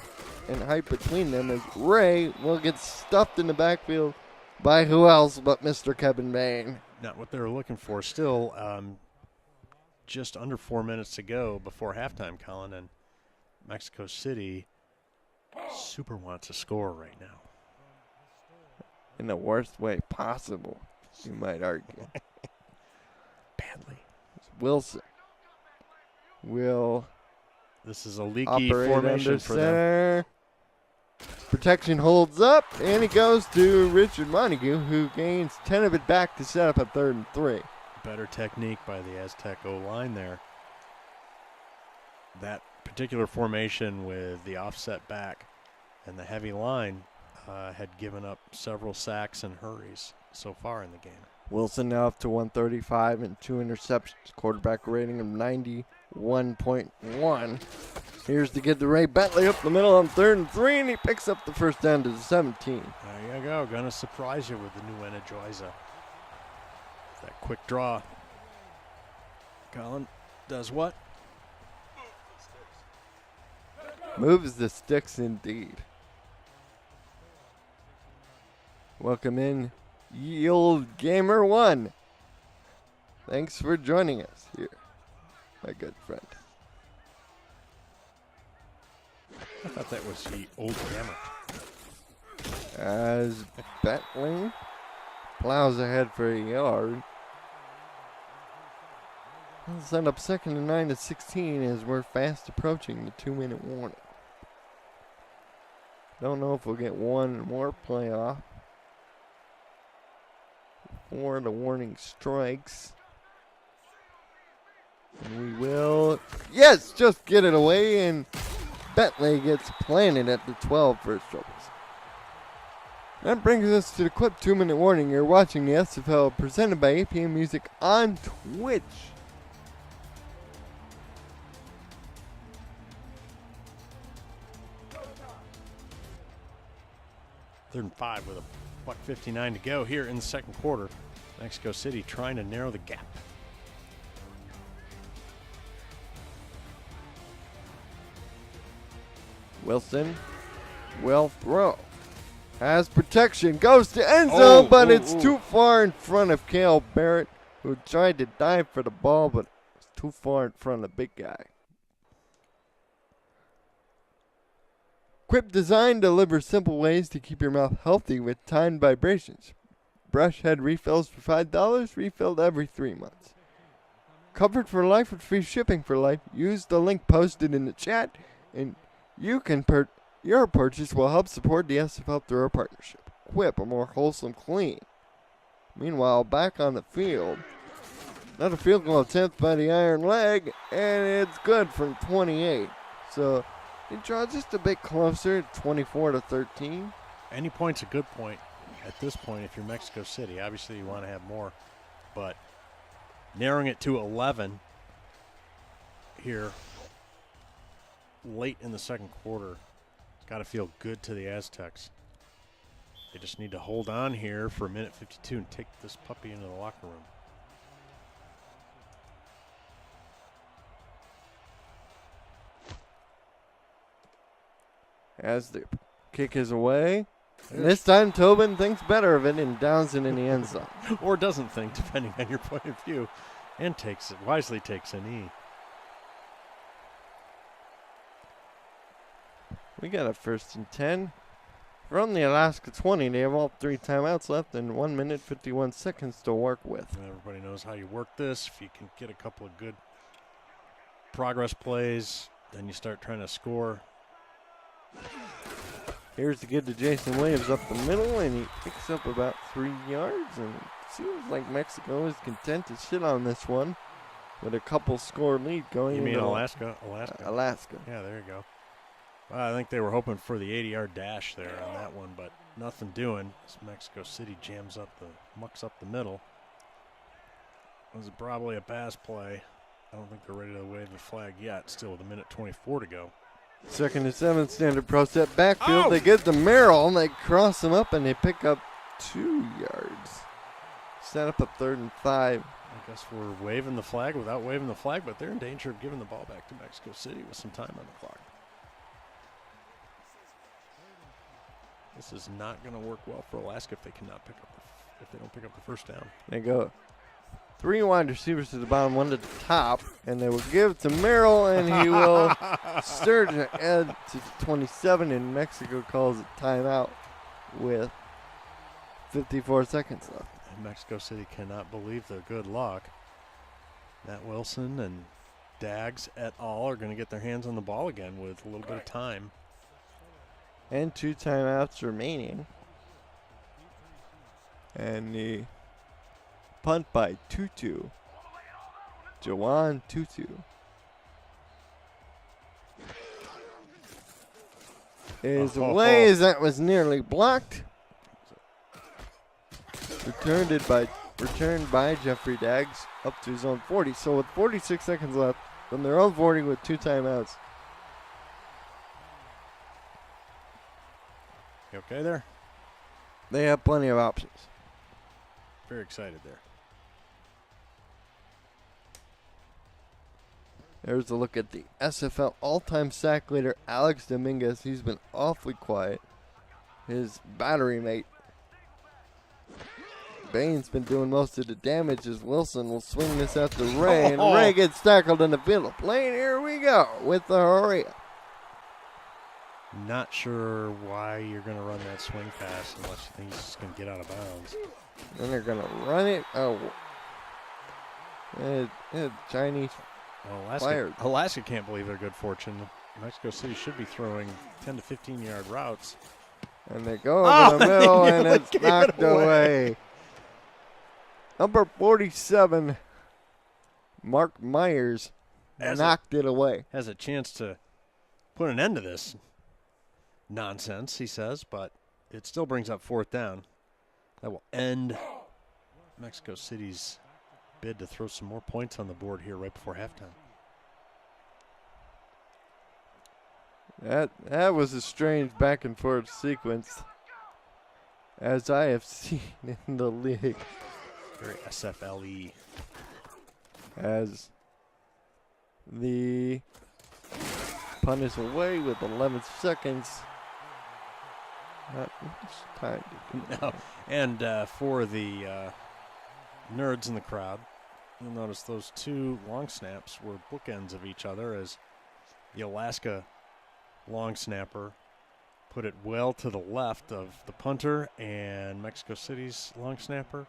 in height between them, as Ray will get stuffed in the backfield by who else but Mr. Kevin Bain. Not what they were looking for. Still, just under 4 minutes to go before halftime, Colin, and Mexico City super wants to score right now. In the worst way possible, you might argue. Badly. Wilson will This is a leaky operate formation under for center. Them. Protection holds up, and he goes to Richard Montague, who gains 10 of it back to set up a 3rd and 3. Better technique by the Aztec O-line there. That particular formation with the offset back and the heavy line had given up several sacks and hurries so far in the game. Wilson now up to 135 and 2 interceptions. Quarterback rating of 91.1. Here's to get the Ray Bentley up the middle on 3rd and 3, and he picks up the first down to the 17. There you go. Going to surprise you with the new Energiza. That quick draw. Colin does what? Moves the sticks indeed. Welcome in, ye old gamer 1. Thanks for joining us here, my good friend. I thought that was the old hammer. As Bentley plows ahead for a yard. We'll send up 2nd and 9 to 16 as we're fast approaching the 2-minute warning. Don't know if we'll get one more play off before the warning strikes. And we will, yes, just get it away, and Bentley gets planted at the 12 for his troubles. That brings us to the clip 2-minute warning. You're watching the SFL presented by APM Music on Twitch. Third and 5 with a $1:59 to go here in the second quarter. Mexico City trying to narrow the gap. Wilson will throw. Has protection. Goes to end zone, but it's too far in front of Kale Barrett, who tried to dive for the ball, but was too far in front of the big guy. Quip Design delivers simple ways to keep your mouth healthy with timed vibrations. Brush head refills for $5, refilled every 3 months. Covered for life with free shipping for life. Use the link posted in the chat, and you can your purchase will help support the SFL through our partnership. Quip, a more wholesome clean. Meanwhile, back on the field, another field goal attempt by the Iron Leg, and it's good from 28. So he draws just a bit closer, 24-13. Any point's a good point at this point if you're Mexico City. Obviously, you want to have more, but narrowing it to 11 here late in the second quarter, got to feel good to the Aztecs. They just need to hold on here for a minute 52 and take this puppy into the locker room. As the kick is away. And this time Tobin thinks better of it and downs it in the end zone. Or doesn't think, depending on your point of view, and wisely takes a knee. We got a 1st and 10. From the Alaska 20, they have all 3 timeouts left and 1 minute 51 seconds to work with. Everybody knows how you work this. If you can get a couple of good progress plays, then you start trying to score. Here's the kid to Jason Williams up the middle, and he picks up about 3 yards. And it seems like Mexico is content to sit on this one with a couple score lead going. You mean into Alaska? Alaska. Yeah, there you go. Well, I think they were hoping for the 80-yard dash there on that one, but nothing doing. As Mexico City mucks up the middle. It was probably a pass play. I don't think they're ready to wave the flag yet. Still with 1:24 to go. 2nd and 7, standard pro set backfield. Oh! They get the Merrill, and they cross him up, and they pick up 2 yards. Set up a 3rd and 5. I guess we're waving the flag without waving the flag, but they're in danger of giving the ball back to Mexico City with some time on the clock. This is not going to work well for Alaska if they don't pick up the first down. They go 3 wide receivers to the bottom, 1 to the top, and they will give it to Merrill, and he will surge ahead to 27, and Mexico calls a timeout with 54 seconds left. And Mexico City cannot believe their good luck. Matt Wilson and Dags et al. Are going to get their hands on the ball again with a little bit of time. And 2 timeouts remaining. And the punt by Tutu. Jawan Tutu. Is away as that was nearly blocked. Returned by Jeffrey Daggs up to his own 40. So with 46 seconds left from their own 40 with 2 timeouts. You okay there? They have plenty of options. Very excited there. There's a look at the SFL all-time sack leader, Alex Dominguez. He's been awfully quiet. His battery mate, Bain's been doing most of the damage as Wilson will swing this out to Ray. And Ray gets tackled in the field of play. And here we go with the Horia. Not sure why you're going to run that swing pass unless you think he's just going to get out of bounds. Then they're going to run it. Oh. Chinese Alaska can't believe their good fortune. Mexico City should be throwing 10 to 15-yard routes. And they go over the middle, and it's knocked away. Number 47, Mark Myers, knocked it away. Has a chance to put an end to this nonsense, he says, but it still brings up 4th down. That will end Mexico City's bid to throw some more points on the board here right before halftime. That was a strange back and forth sequence, as I have seen in the league. Very SFLE. As the punt is away with 11 seconds. Not much time to do. No. And for the nerds in the crowd, you'll notice those 2 long snaps were bookends of each other as the Alaska long snapper put it well to the left of the punter, and Mexico City's long snapper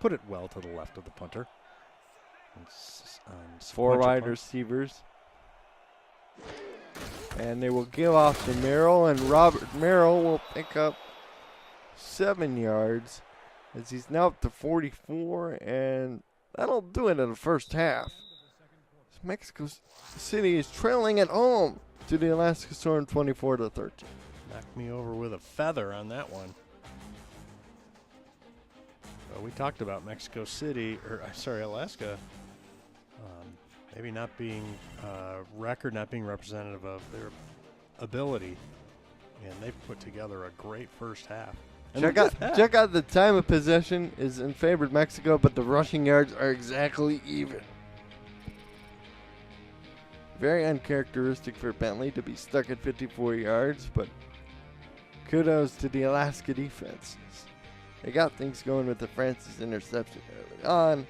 put it well to the left of the punter. 4 wide receivers. And they will give off to Merrill, and Robert Merrill will pick up 7 yards as he's now up to 44, and that'll do it in the first half. Mexico City is trailing at home to the Alaska Storm 24-13. Knocked me over with a feather on that one. Well, we talked about Mexico City, Alaska, maybe not being record, not being representative of their ability, and they've put together a great first half. Check out the time of possession is in favor of Mexico, but the rushing yards are exactly even. Very uncharacteristic for Bentley to be stuck at 54 yards, but kudos to the Alaska defense. They got things going with the Francis interception early on.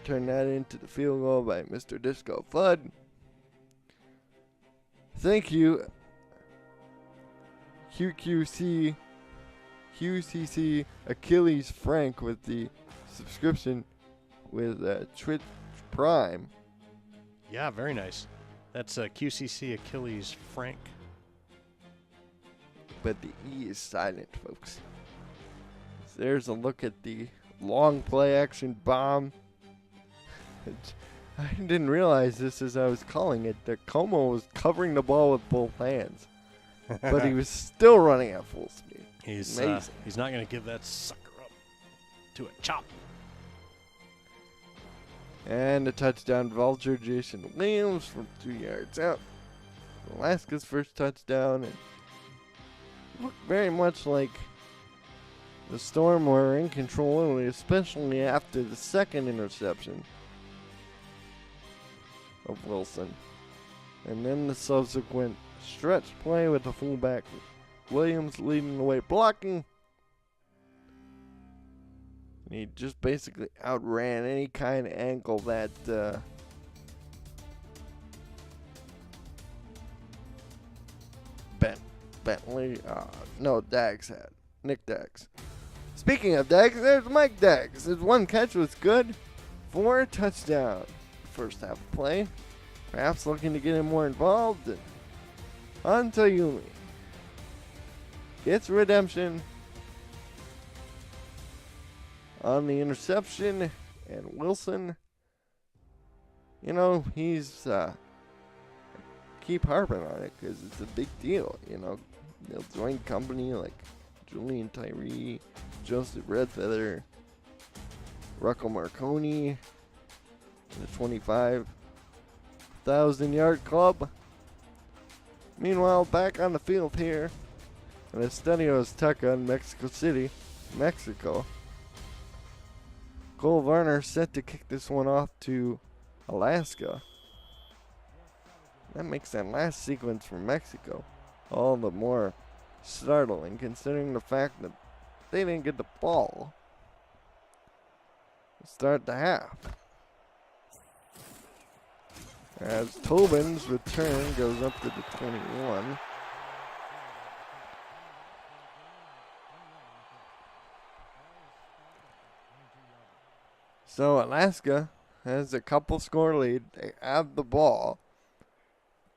Turned that into the field goal by Mr. Disco Flood. Thank you, QCC Achilles Frank, with the subscription with Twitch Prime. Yeah, very nice. That's QCC Achilles Frank. but the E is silent, folks. So there's a look at the long play action bomb. I didn't realize this as I was calling it, that Como was covering the ball with both hands. But he was still running at full speed. He's Amazing. he's not going to give that sucker up to a chop. And a touchdown vulture, Jason Williams from 2 yards out. Alaska's first touchdown. And looked very much like the Storm were in control, especially after the second interception of Wilson. And then the subsequent stretch play with the fullback Williams leading the way blocking. And he just basically outran any kind of angle that Daggs had. Nick Daggs. Speaking of Daggs, there's Mike Daggs. His one catch was good for a touchdown. First half of play. Perhaps looking to get him more involved. And until Yuli gets redemption on the interception, and Wilson, you know, he's keep harping on it because it's a big deal. You know, they'll join company like Julian Tyree, Joseph Redfeather, Rocco Marconi, the 25,000-yard club. Meanwhile, back on the field here in Estadio Azteca in Mexico City, Mexico. Cole Varner set to kick this one off to Alaska. That makes that last sequence for Mexico all the more startling, considering the fact that they didn't get the ball to start the half. As Tobin's return goes up to the 21. So Alaska has a couple score lead. They have the ball,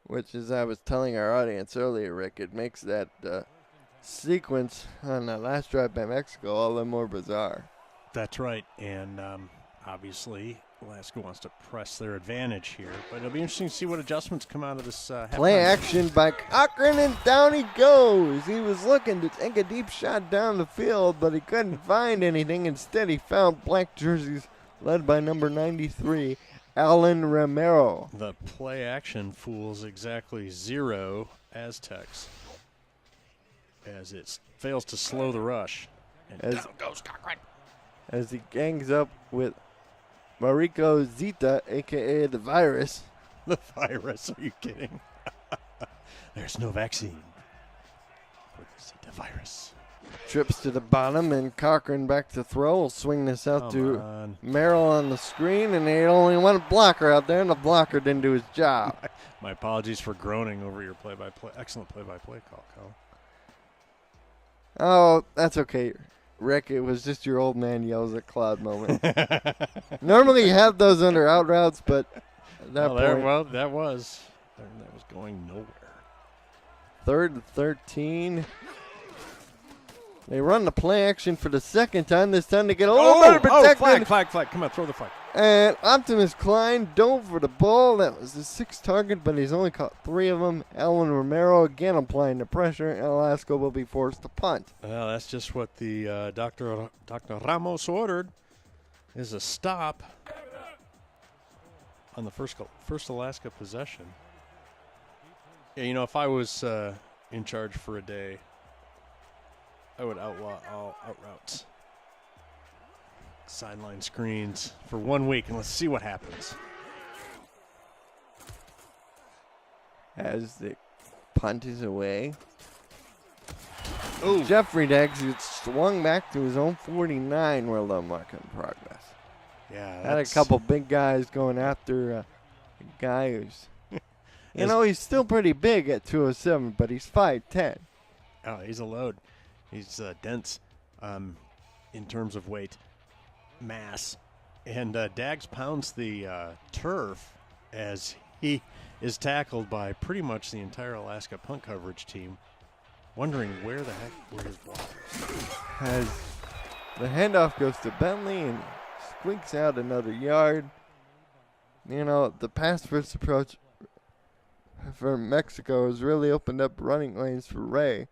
which, as I was telling our audience earlier, Rick, it makes that sequence on the last drive by Mexico all the more bizarre. That's right, and obviously Alaska wants to press their advantage here, but it'll be interesting to see what adjustments come out of this play action by Cochran, and down he goes. He was looking to take a deep shot down the field, but he couldn't find anything. Instead, he found black jerseys led by number 93, Alan Romero. The play action fools exactly 0 Aztecs as it fails to slow the rush. And down goes Cochran. As he gangs up with Mariko Zita, a.k.a. the virus. The virus? Are you kidding? There's no vaccine for the Zita virus. Trips to the bottom, and Cochran back to throw. Will swing this out to Merrill on the screen, and they had only one blocker out there, and the blocker didn't do his job. My apologies for groaning over your excellent play-by-play call, Colin. Oh, that's okay, Rick. It was just your old man yells at Cloud moment. Normally you have those under out routes, but at that point. That was going nowhere. 3rd and 13. They run the play action for the second time. This time to get a little better protected. Flag. Come on, throw the flag. And Optimus Klein dove for the ball. That was his 6th target, but he's only caught 3 of them. Alan Romero again applying the pressure, and Alaska will be forced to punt. Well, that's just what the Dr. Ramos ordered, is a stop on the first Alaska possession. Yeah, you know, if I was in charge for a day, I would outlaw all out routes, sideline screens for 1 week, and let's see what happens. As the punt is away. Ooh. Jeffrey Daggs gets swung back to his own 49. Well done, mark in progress. Yeah, had a couple big guys going after a guy who's, you know, he's still pretty big at 207, but he's 5'10". Oh, he's a load. He's dense in terms of weight, mass. And Daggs pounds the turf as he is tackled by pretty much the entire Alaska punt coverage team. wondering where the heck were his blockers. As the handoff goes to Bentley and squeaks out another yard. You know, the pass first approach for Mexico has really opened up running lanes for Ray.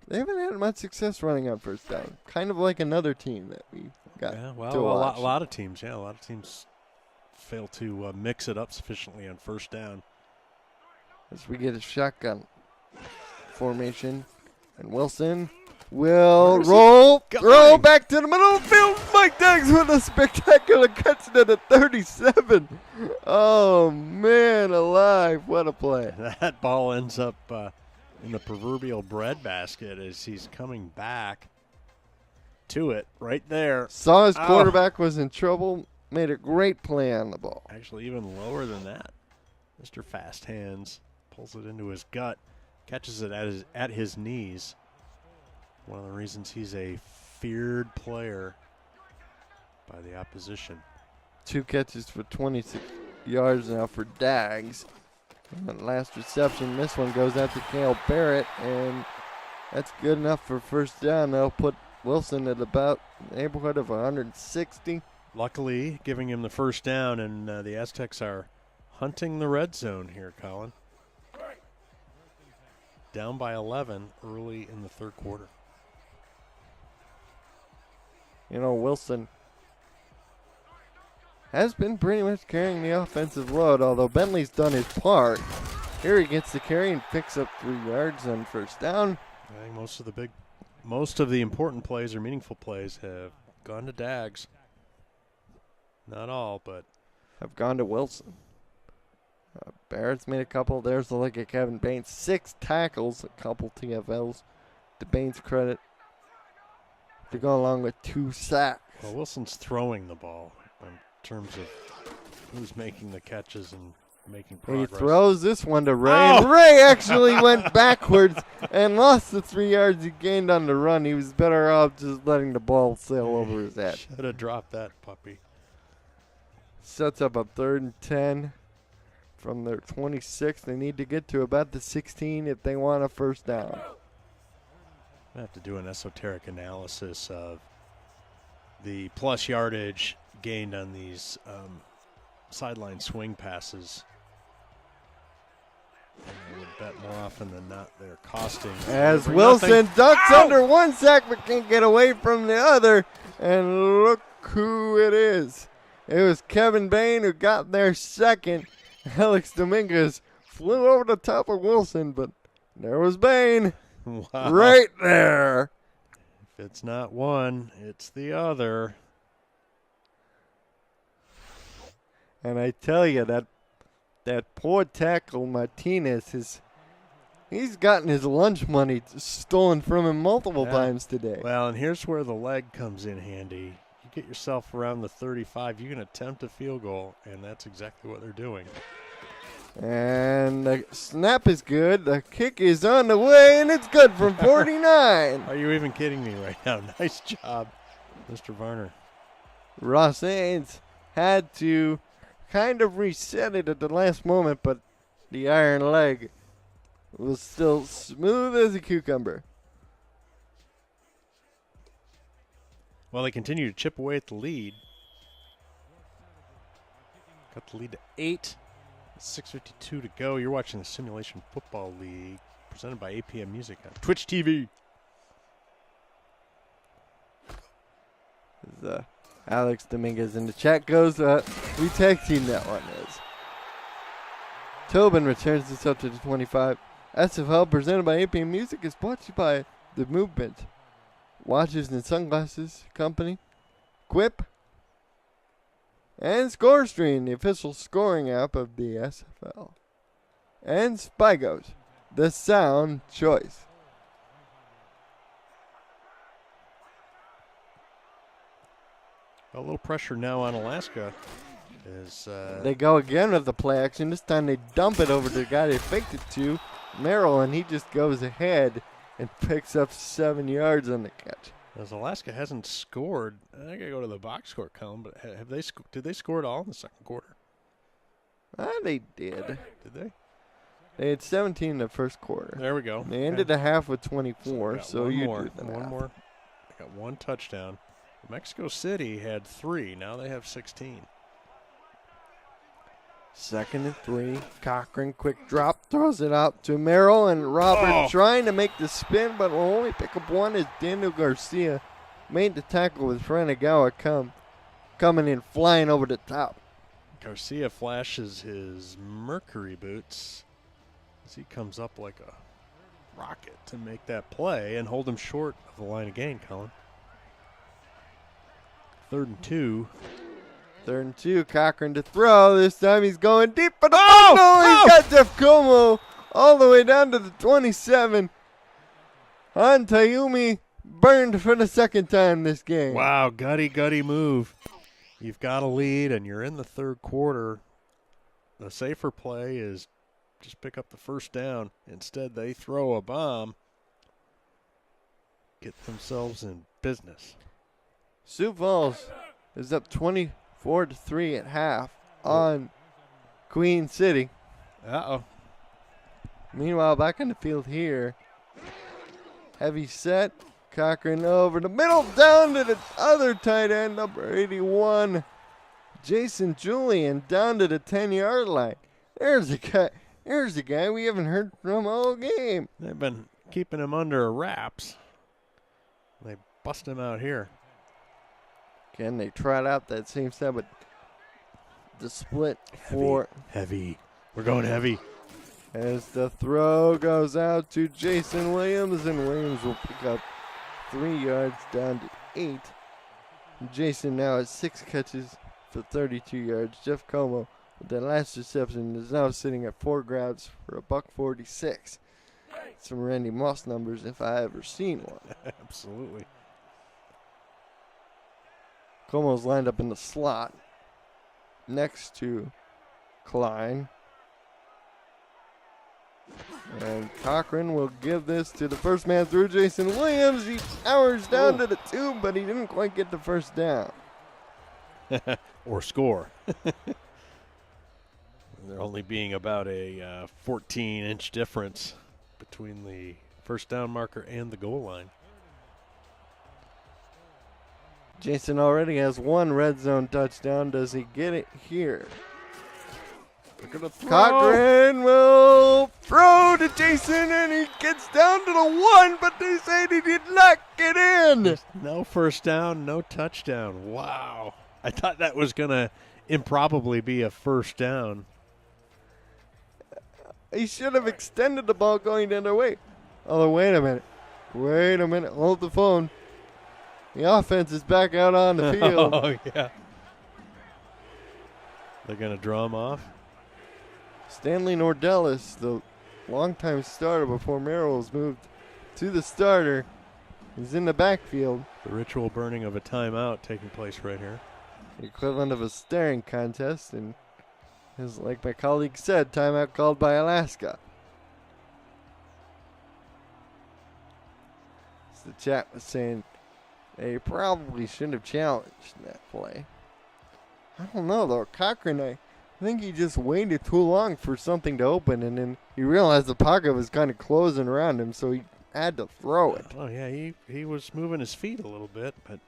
They haven't had much success running on first down. Kind of like another team that we got Yeah, well, to watch. a lot of teams, fail to mix it up sufficiently on first down. As we get a shotgun formation, and Wilson will roll back to the middle of the field. Mike Diggs with a spectacular catch to the 37. Oh, man alive. What a play. That ball ends up in the proverbial breadbasket as he's coming back to it right there. Saw his quarterback was in trouble, made a great play on the ball. Actually, even lower than that. Mr. Fast Hands pulls it into his gut, catches it at his knees. One of the reasons he's a feared player by the opposition. 2 catches for 26 yards now for Dags. And that last reception, this one goes out to Cale Barrett, and that's good enough for first down. They'll put Wilson at about the neighborhood of 160. Luckily, giving him the first down, and the Aztecs are hunting the red zone here, Colin. Down by 11 early in the third quarter. You know, Wilson has been pretty much carrying the offensive load, although Bentley's done his part. Here he gets the carry and picks up 3 yards on first down. I think most of the important plays or meaningful plays have gone to Dags. Not all, but have gone to Wilson. Barrett's made a couple. There's the look at Kevin Baines. 6 tackles, a couple TFLs. To Baines' credit, to go along with 2 sacks. Well, Wilson's throwing the ball in terms of who's making the catches and making progress. He throws this one to Ray, and Ray actually went backwards and lost the 3 yards he gained on the run. He was better off just letting the ball sail over his head. Should have dropped that puppy. Sets up a 3rd and 10 from their 26. They need to get to about the 16 if they want a first down. I have to do an esoteric analysis of the plus yardage gained on these sideline swing passes. And I would bet more often than not they're costing. As Wilson ducks under one sack but can't get away from the other. And look who it is. It was Kevin Bain who got there second. Alex Dominguez flew over the top of Wilson, but there was Bain. Wow. Right there. If it's not one, it's the other. And I tell you, that poor tackle Martinez, he's gotten his lunch money stolen from him multiple times today. Well, and here's where the leg comes in handy. You get yourself around the 35, you can attempt a field goal, and that's exactly what they're doing. And the snap is good. The kick is on the way, and it's good from 49. Are you even kidding me right now? Nice job, Mr. Varner. Ross Ains had to kind of reset it at the last moment, but the iron leg was still smooth as a cucumber. Well, they continue to chip away at the lead. Got the lead to 8. 6:52 to go. You're watching the Simulation Football League presented by APM Music on Twitch TV. Alex Dominguez in the chat goes, we tag team that one is. Tobin returns this up to the 25. SFL presented by APM Music is brought to you by The Movement, Watches and Sunglasses Company, Quip, and ScoreStream, the official scoring app of the SFL. And Spygos, the sound choice. A little pressure now on Alaska. As they go again with the play action. This time they dump it over to the guy they faked it to, Merrill, and he just goes ahead and picks up 7 yards on the catch. As Alaska hasn't scored, I gotta go to the box score column. But have they? Did they score at all in the second quarter? They did. Did they? They had 17 in the first quarter. There we go. They ended the half with 24, so you more. do the math. One more. They got one touchdown. Mexico City had 3. Now they have 16. 2nd and 3. Cochran, quick drop, throws it out to Merrill, and Robert trying to make the spin, but will only pick up one as Daniel Garcia made the tackle with Franagawa coming in flying over the top. Garcia flashes his Mercury boots as he comes up like a rocket to make that play and hold him short of the line of gain, Colin. 3rd and 2. 3rd and 2, Cochran to throw. This time he's going deep for the He's got Jeff Como all the way down to the 27. Antayumi burned for the 2nd time this game. Wow, gutty move. You've got a lead and you're in the 3rd quarter. The safer play is just pick up the 1st down. Instead, they throw a bomb, get themselves in business. Sioux Falls is up 24-3 at half on Queen City. Uh-oh. Meanwhile, back on the field here, heavy set. Cochran over the middle, down to the other tight end, number 81, Jason Julian, down to the 10-yard line. There's a guy we haven't heard from all game. They've been keeping him under wraps. They bust him out here. Again, they tried out that same set, but the split for heavy. We're going heavy. As the throw goes out to Jason Williams, and Williams will pick up 3 yards down to 8. Jason now has 6 catches for 32 yards. Jeff Como with that last reception is now sitting at 4 grabs for $146. Some Randy Moss numbers if I ever seen one. Absolutely. Como's lined up in the slot next to Klein. And Cochran will give this to the first man through, Jason Williams. He powers down to the 2, but he didn't quite get the 1st down. Or score. There only being about a 14-inch difference between the 1st down marker and the goal line. Jason already has 1 red zone touchdown. Does he get it here? Cochran will throw to Jason, and he gets down to the 1, but they say he did not get in. No 1st down, no touchdown. Wow. I thought that was going to improbably be a 1st down. He should have extended the ball going the other way. Oh, wait a minute. Wait a minute. Hold the phone. The offense is back out on the field. Oh, yeah. They're going to draw him off? Stanley Nordellis, the longtime starter before Merrill was moved to the starter, is in the backfield. The ritual burning of a timeout taking place right here. The equivalent of a staring contest, and as like my colleague said, timeout called by Alaska. So the chat was saying they probably shouldn't have challenged that play. I don't know though. Cochran, I think he just waited too long for something to open, and then he realized the pocket was kind of closing around him, so he had to throw it. Oh, yeah, he was moving his feet a little bit, but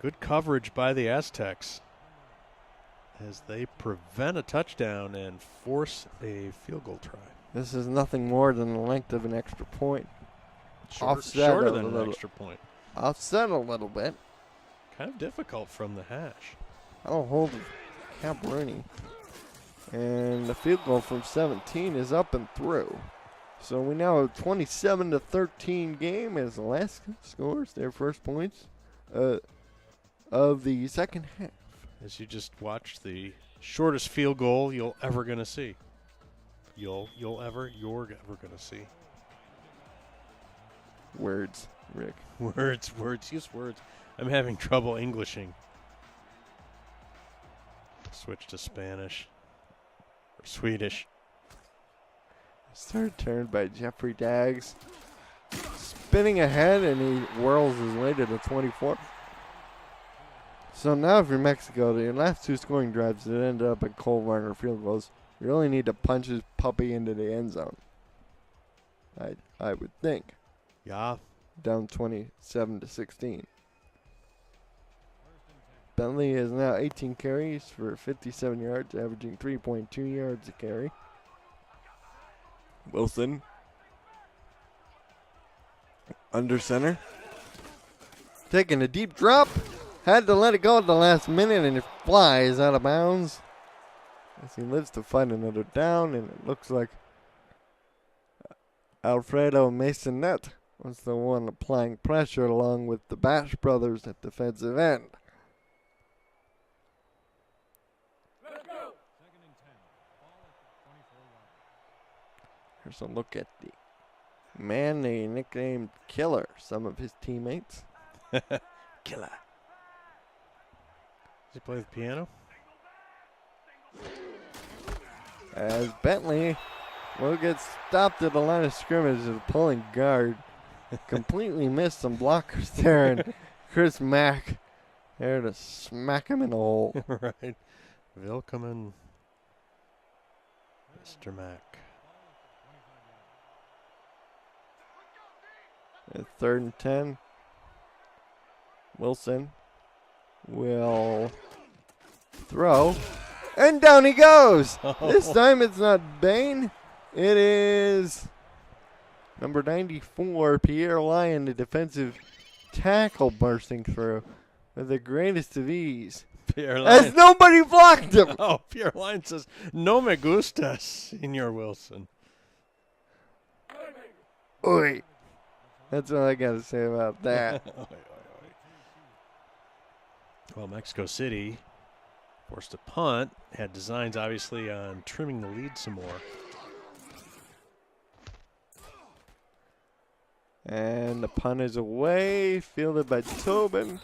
good coverage by the Aztecs as they prevent a touchdown and force a field goal try. This is nothing more than the length of an extra point. Shorter than an extra point. Offset a little bit. Kind of difficult from the hash. I'll hold Cap Rooney. And the field goal from 17 is up and through. So we now have a 27-13 game as Alaska scores their first points of the second half. As you just watched the shortest field goal you're ever going to see. You're ever going to see. Words, Rick. Words, use words. I'm having trouble Englishing. Switch to Spanish or Swedish. Third turn by Jeffrey Daggs. Spinning ahead, and he whirls his way to the 24. So now for Mexico, the last 2 scoring drives that ended up in Cole Varner field goals really need to punch his puppy into the end zone. I would think. Yeah. Down 27-16. Bentley is now 18 carries for 57 yards, averaging 3.2 yards a carry. Wilson under center. Taking a deep drop. Had to let it go at the last minute, and it flies out of bounds as he lives to find another down, and it looks like Alfredo Masonette was the one applying pressure along with the Bash brothers at defensive end. Here's a look at the man they nicknamed Killer, some of his teammates. Killer. Does he play the piano? As Bentley will get stopped at the line of scrimmage as a pulling guard. Completely missed some blockers there, and Chris Mack there to smack him in the hole. Right. Willkommen, Mr. Mack. At 3rd and 10. Wilson will throw. And down he goes. This time it's not Bain. It is number 94, Pierre Lyon, the defensive tackle, bursting through with the greatest of ease. Pierre Lyon. As nobody blocked him. Oh, Pierre Lyon says, no me gusta, Senor Wilson. Oi. That's all I got to say about that. Well, Mexico City forced a punt. Had designs, obviously, on trimming the lead some more. And the punt is away, fielded by Tobin.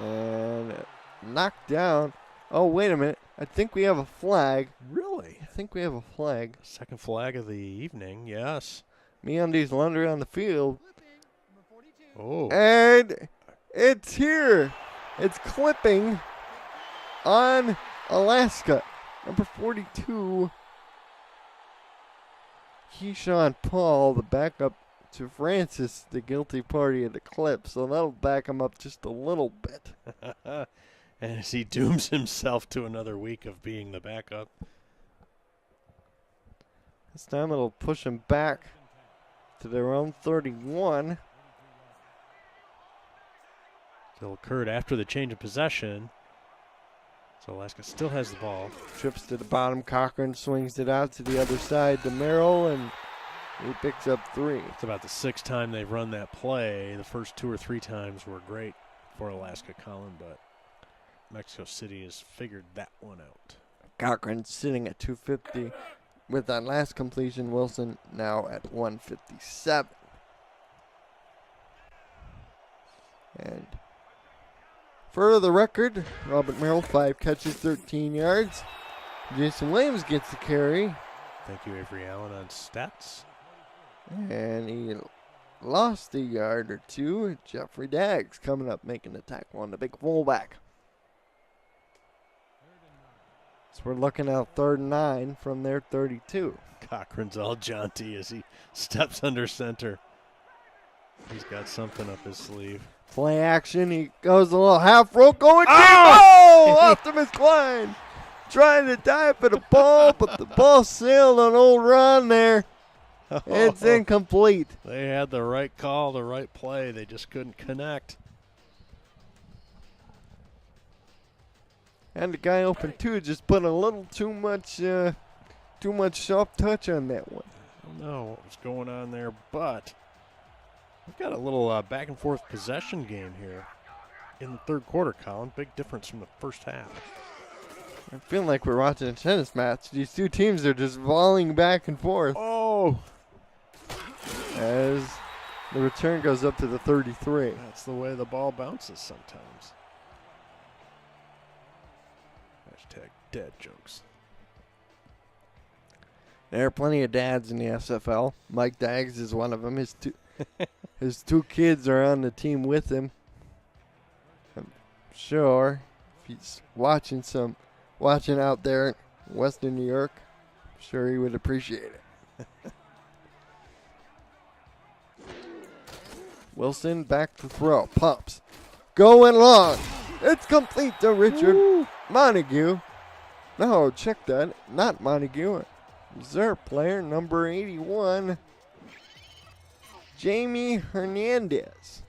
And knocked down. Oh, wait a minute. I think we have a flag. Really? I think we have a flag. Second flag of the evening, yes. MeUndies laundry on the field. Oh. And it's here. It's clipping on Alaska. Number 42. Keyshawn Paul, the backup to Francis, the guilty party of the clip. So that'll back him up just a little bit. And as he dooms himself to another week of being the backup. This time it'll push him back to their own 31. Still occurred after the change of possession. So Alaska still has the ball. Trips to the bottom. Cochran swings it out to the other side to Merrill, and he picks up 3. It's about the 6th time they've run that play. The first 2 or 3 times were great for Alaska, Colin, but Mexico City has figured that one out. Cochran sitting at 250 with that last completion. Wilson now at 157. And for the record, Robert Merrill, 5 catches, 13 yards. Jason Williams gets the carry. Thank you, Avery Allen, on stats. And he lost a yard or 2. Jeffrey Daggs coming up, making the tackle on the big fullback. So we're looking at 3rd and 9 from their 32. Cochran's all jaunty as he steps under center. He's got something up his sleeve. Play action. He goes a little half rope going. Oh! Optimus Klein trying to dive for the ball, but the ball sailed on old Ron there. It's incomplete. They had the right call, the right play. They just couldn't connect. And the guy open too just put a little too much soft touch on that one. I don't know what was going on there, but we've got a little back and forth possession game here in the 3rd quarter, Colin. Big difference from the first half. I feel like we're watching a tennis match. These two teams are just volleying back and forth. Oh! As the return goes up to the 33. That's the way the ball bounces sometimes. Hashtag dad jokes. There are plenty of dads in the SFL. Mike Daggs is one of them. His 2 kids are on the team with him. I'm sure if he's watching out there Western New York. Sure he would appreciate it. Wilson back to throw. Pumps. Going long. It's complete to Richard Montague. No, check that. Not Montague. Reserve player number 81. Jamie Hernandez.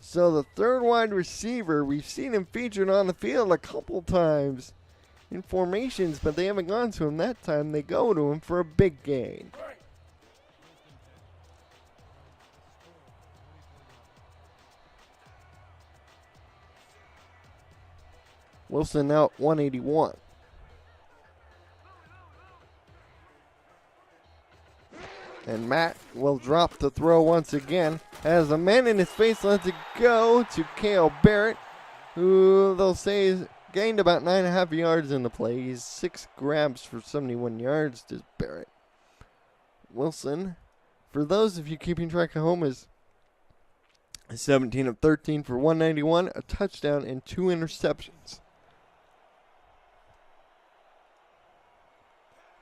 So the third wide receiver, we've seen him featured on the field a couple times in formations, but they haven't gone to him that time. They go to him for a big gain. Wilson out 181. And Matt will drop the throw once again. Has a man in his face, lets it go to Cale Barrett, who they'll say is gained about 9.5 yards in the play. He's 6 grabs for 71 yards to Barrett. Wilson, for those of you keeping track at home, is 17 of 13 for 191, a touchdown and 2 interceptions.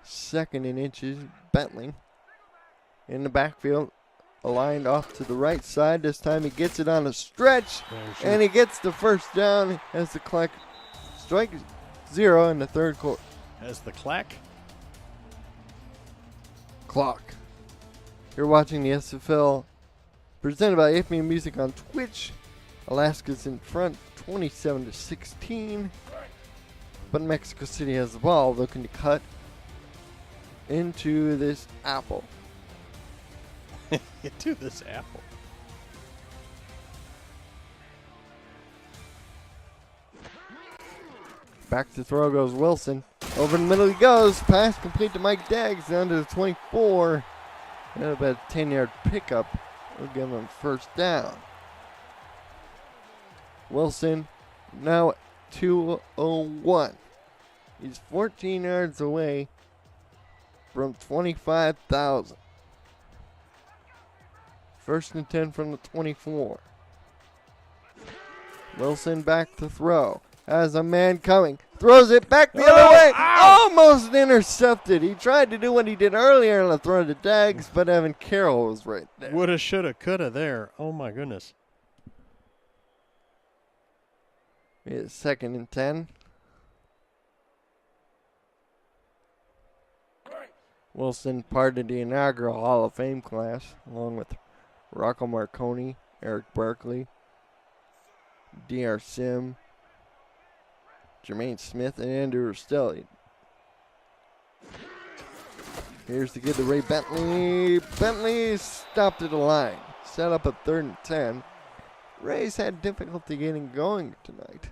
Second in inches, Bentley. In the backfield, aligned off to the right side. This time he gets it on a stretch, and he gets the first down as the clock strikes 0 in the third quarter. As the clock? You're watching the SFL presented by AFME Music on Twitch. Alaska's in front, 27-16. But Mexico City has the ball, looking to cut into this apple. Into this apple. Back to throw goes Wilson. Over the middle he goes. Pass complete to Mike Daggs down to the 24. And about a 10-yard pickup will give him first down. Wilson now at 201. He's 14 yards away from 25,000. First and 10 from the 24. Wilson back to throw. Has a man coming. Throws it back the other way. Ow. Almost intercepted. He tried to do what he did earlier on the throw to Daggs, but Evan Carroll was right there. Woulda, shoulda, coulda there. Oh, my goodness. It's second and 10. Wilson part of the inaugural Hall of Fame class, along with Rocco Marconi, Eric Barkley, D.R. Sim, Jermaine Smith, and Andrew Rostelli. Here's the kid to Ray Bentley. Bentley stopped at the line. Set up a 3rd and 10. Ray's had difficulty getting going tonight.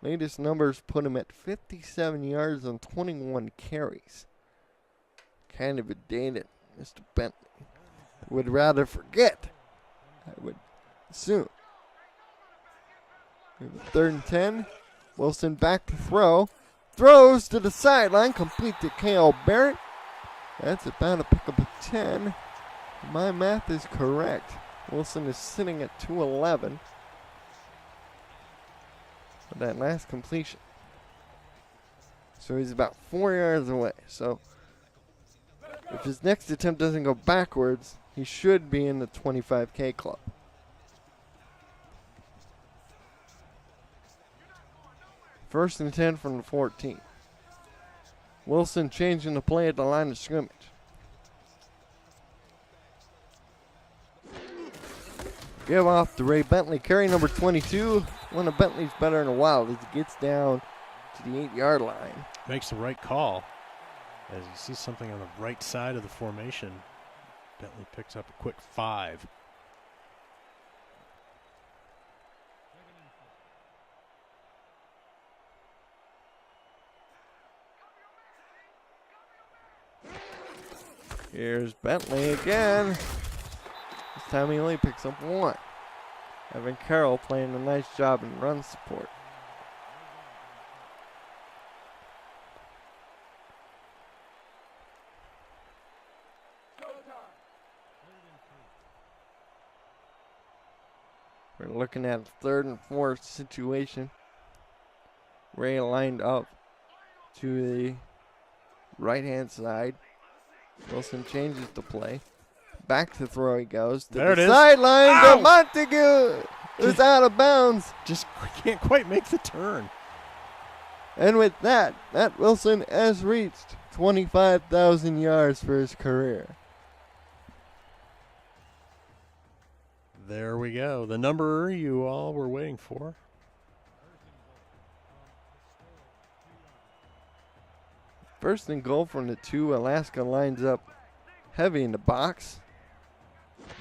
Latest numbers put him at 57 yards on 21 carries. Kind of a dated Mr. Bentley. Would rather forget, I would assume. 3rd and 10. Wilson back to throw. Throws to the sideline, complete to Cale Barrett. That's about a pickup of 10. My math is correct. Wilson is sitting at 211 for that last completion. So he's about 4 yards away. So if his next attempt doesn't go backwards, he should be in the 25K club. First and 10 from the 14. Wilson changing the play at the line of scrimmage. Give off to Ray Bentley. Carry number 22. One of Bentley's better in a while as he gets down to the 8-yard line. Makes the right call. As you see something on the right side of the formation, Bentley picks up a quick 5. Here's Bentley again. This time he only picks up 1. Evan Carroll playing a nice job in run support. We're looking at a 3rd and 4 situation. Ray lined up to the right-hand side. Wilson changes the play. Back to throw he goes. To There the it is. sideline. Ow! To Montague. It's out of bounds. Just can't quite make the turn. And with that, Matt Wilson has reached 25,000 yards for his career. There we go. The number you all were waiting for. First and goal from the 2. Alaska lines up heavy in the box.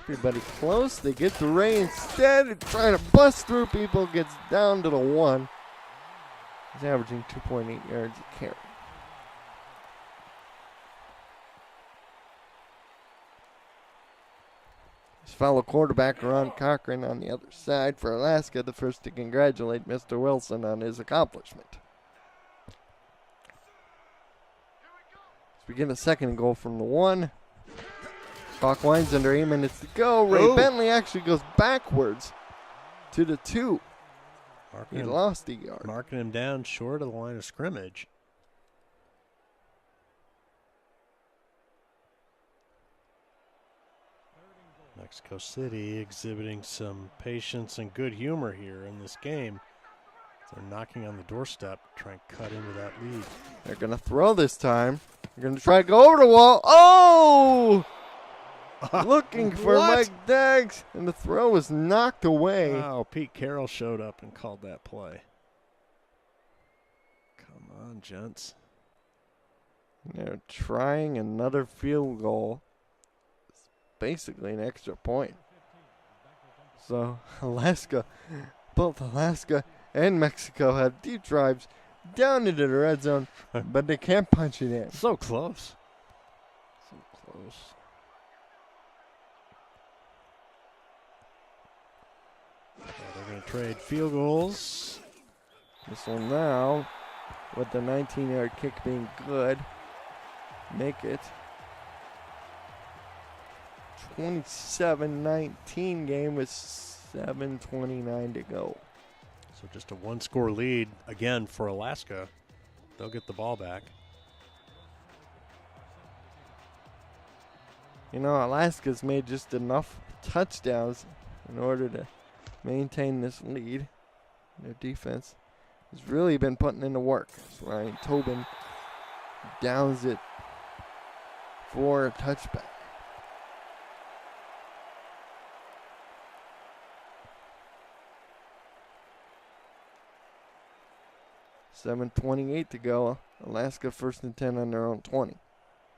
Everybody close. They get to Ray instead. Trying to bust through people. Gets down to the 1. He's averaging 2.8 yards a carry. His fellow quarterback Ron Cochran on the other side for Alaska, the first to congratulate Mr. Wilson on his accomplishment. We get a second and goal from the 1. Clock winds under 8 minutes to go. Ray Bentley actually goes backwards to the 2. He lost a yard. Marking him down short of the line of scrimmage. Mexico City exhibiting some patience and good humor here in this game. They're knocking on the doorstep, trying to cut into that lead. They're going to throw this time. They're going to try to go over the wall. Oh! Looking for Mike Daggs, and the throw was knocked away. Wow, Pete Carroll showed up and called that play. Come on, gents. They're trying another field goal. It's basically an extra point. So both Alaska and Mexico have deep drives down into the red zone, but they can't punch it in. So close. So close. They're going to trade field goals. This one now, with the 19-yard kick being good, make it 27-19 game with 7:29 to go. So just a one-score lead again for Alaska. They'll get the ball back. You know, Alaska's made just enough touchdowns in order to maintain this lead. Their defense has really been putting in the work. So Ryan Tobin downs it for a touchback. $7:28 to go. Alaska first and 10 on their own 20.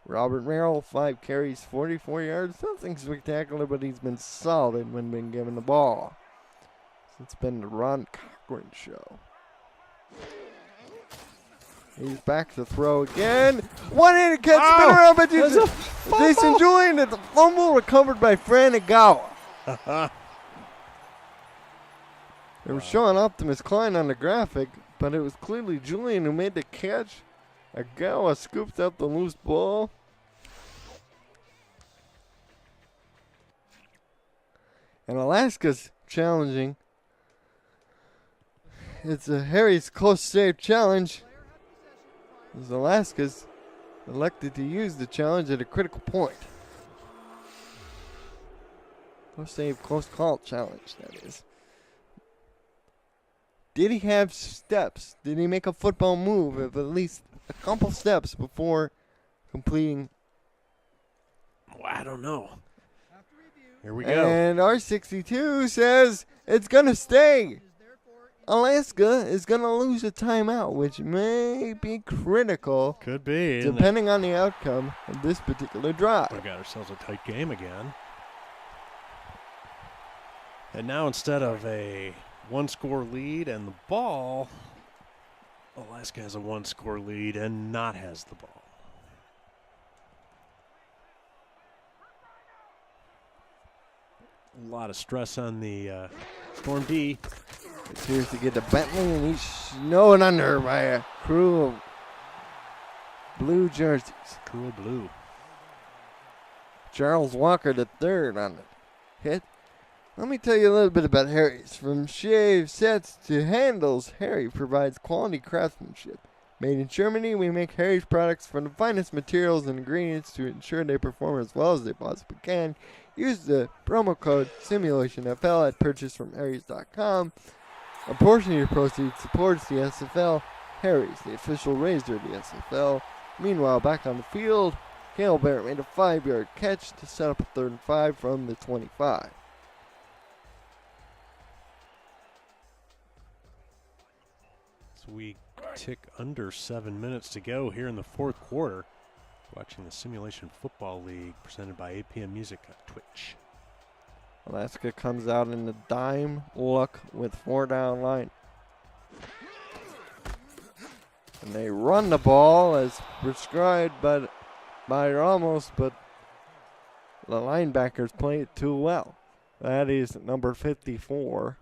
Robert Merrill, 5 carries, 44 yards. Nothing spectacular, but he's been solid when been given the ball. So it's been the Ron Cochran show. He's back to throw again. One-handed catch, spin around, but Jason Julian at the fumble, recovered by Fran Agawa. They were showing Optimus Klein on the graphic, but it was clearly Julian who made the catch. Agawa scooped up the loose ball. And Alaska's challenging. It's a Harry's close save challenge, as Alaska's elected to use the challenge at a critical point. Close save, close call challenge, that is. Did he have steps? Did he make a football move of at least a couple steps before completing? Well, I don't know. Here we go. And R62 says it's going to stay. Alaska is going to lose a timeout, which may be critical. Could be. Depending on the outcome of this particular drive. We got ourselves a tight game again. And now instead of a one-score lead and the ball, Alaska has a one-score lead and not has the ball. A lot of stress on the Storm D. Appears to get to Bentley, and he's snowed under by a crew of blue jerseys. Crew of blue. Charles Walker, the third on the hit. Let me tell you a little bit about Harry's. From shave sets to handles, Harry provides quality craftsmanship. Made in Germany, we make Harry's products from the finest materials and ingredients to ensure they perform as well as they possibly can. Use the promo code SIMULATIONFL at purchase from Harry's.com. A portion of your proceeds supports the SFL. Harry's, the official razor of the SFL. Meanwhile, back on the field, Cale Barrett made a 5-yard catch to set up a 3rd and 5 from the 25. So we tick under 7 minutes to go here in the fourth quarter. Watching the Simulation Football League presented by APM Music on Twitch. Alaska comes out in the dime look with 4 down line. And they run the ball as prescribed by Ramos, but the linebackers play it too well. That is number 54,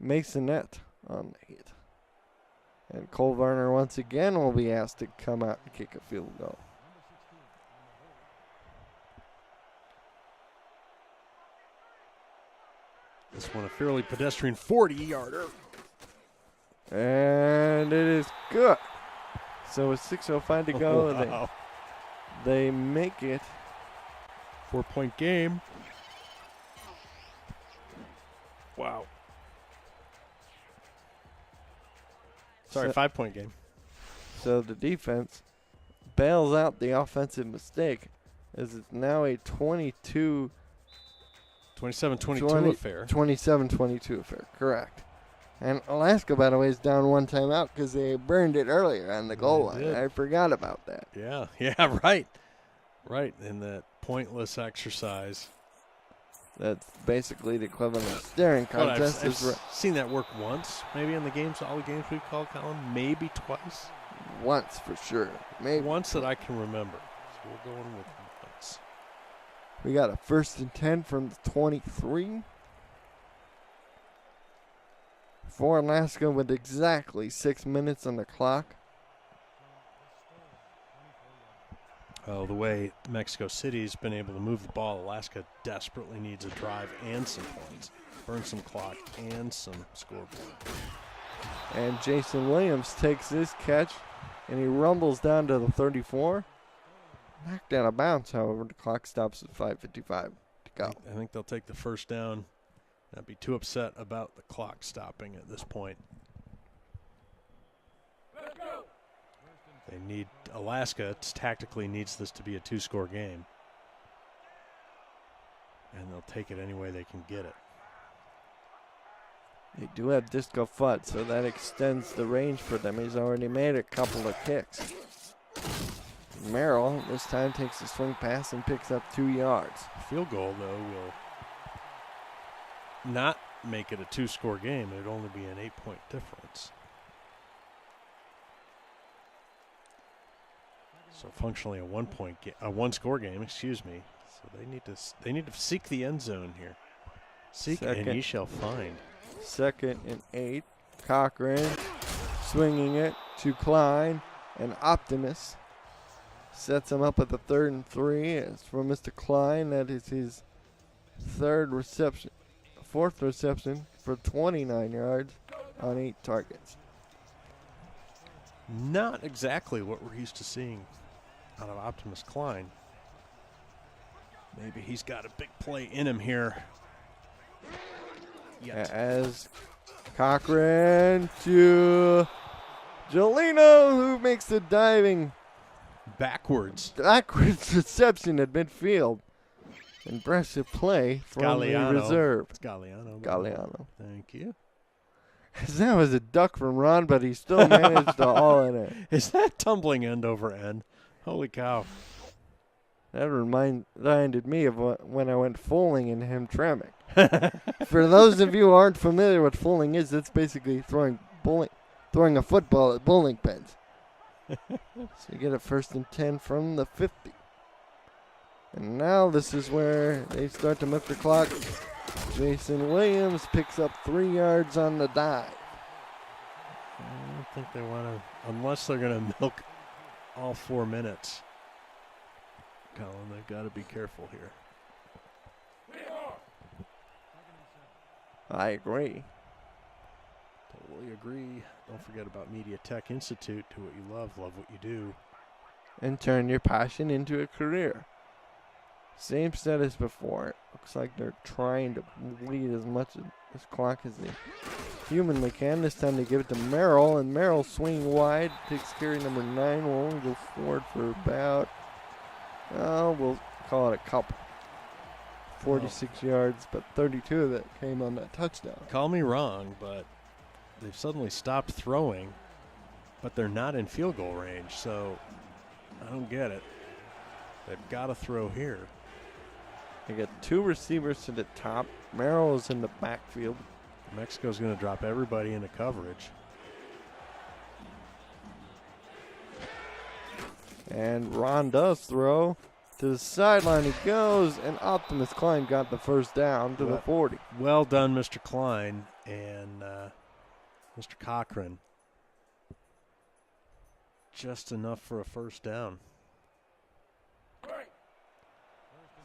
Masonette on the hit. And Cole Varner once again will be asked to come out and kick a field goal. This one a fairly pedestrian 40-yarder. And it is good. So with 6:05 to go, Wow. they make it 4-point game. Wow. Sorry, 5-point game. So the defense bails out the offensive mistake as it's now a 27-22 affair. 27-22 affair, correct. And Alaska, by the way, is down 1 timeout because they burned it earlier on the goal line. did. I forgot about that. Yeah, right. Right, in that pointless exercise. That's basically the equivalent of staring Well, contest. I've seen that work once, maybe in the games, all the games we called, Colin. Maybe twice. Once for sure. Maybe Once that I can remember. So we're going with once. we got a 1st and 10 from the 23. For Alaska with exactly 6 minutes on the clock. Oh, the way Mexico City's been able to move the ball, Alaska desperately needs a drive and some points. Burn some clock and some scoreboard. And Jason Williams takes this catch, and he rumbles down to the 34. Knocked out of bounds, however, the clock stops at 5:55 to go. I think they'll take the first down. Not be too upset about the clock stopping at this point. They need Alaska tactically needs this to be a 2-score game. And they'll take it any way they can get it. They do have disco foot, so that extends the range for them. He's already made a couple of kicks. Merrill this time takes a swing pass and picks up 2 yards. Field goal, though, will not make it a 2-score game. It would only be an 8-point difference. So functionally a 1-score game, excuse me. So they need to seek the end zone here. Seek and ye shall find. 2nd and 8. Cochran swinging it to Klein, and Optimus sets him up at the 3rd and 3. It's from Mr. Klein. That is his 4th reception for 29 yards on 8 targets. Not exactly what we're used to seeing out of Optimus Klein. Maybe he's got a big play in him here. Yet. As Cochran to Jolino, who makes the diving backwards reception at midfield. Impressive play from the reserve. It's Galliano. Galliano. Thank you. That was a duck from Ron, but he still managed to haul in it. Is that tumbling end over end? Holy cow. That reminded me of when I went foaling in Hamtramck. For those of you who aren't familiar with foaling is, it's basically throwing a football at bowling pins. So you get a 1st and 10 from the 50. And now this is where they start to milk the clock. Jason Williams picks up 3 yards on the dive. I don't think they want to, unless they're going to milk all 4 minutes. Colin, they've got to be careful here. I agree. Totally agree. Don't forget about Media Tech Institute. Do what you love what you do. And turn your passion into a career. Same set as before. Looks like they're trying to bleed as much of this clock as they humanly can. This time they give it to Merrill, and Merrill swinging wide. Takes carry number 9. Will only go forward for about, we'll call it a couple. 46 yards, but 32 of it came on that touchdown. Call me wrong, but they've suddenly stopped throwing, but they're not in field goal range, so I don't get it. They've got to throw here. They got 2 receivers to the top. Merrill is in the backfield. Mexico's going to drop everybody into coverage. And Ron does throw. To the sideline he goes, and Optimus Klein got the first down to the 40. Well done, Mr. Klein and Mr. Cochran. Just enough for a first down.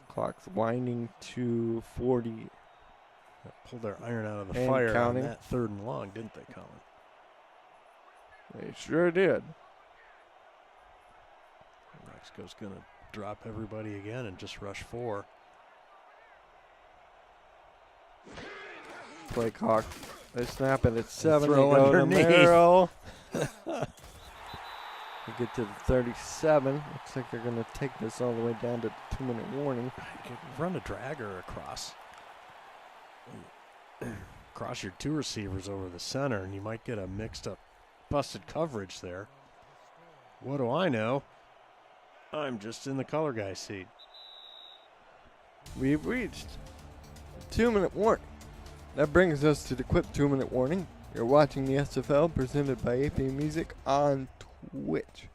Clock's winding to 40. Pulled their iron out of the And fire counting. on that 3rd and long, didn't they, Colin? They sure did. Mexico's going to drop everybody again and just rush 4. Play clock. They snap it at 7. They throw go to underneath. Merrill. They get to the 37. Looks like they're going to take this all the way down to the 2-minute warning. You could run a dragger across your 2 receivers over the center, and you might get a mixed up, busted coverage there. What do I know? I'm just in the color guy seat. We've reached 2-minute warning. That brings us to the quick 2-minute warning. You're watching the SFL presented by AP Music on Twitch.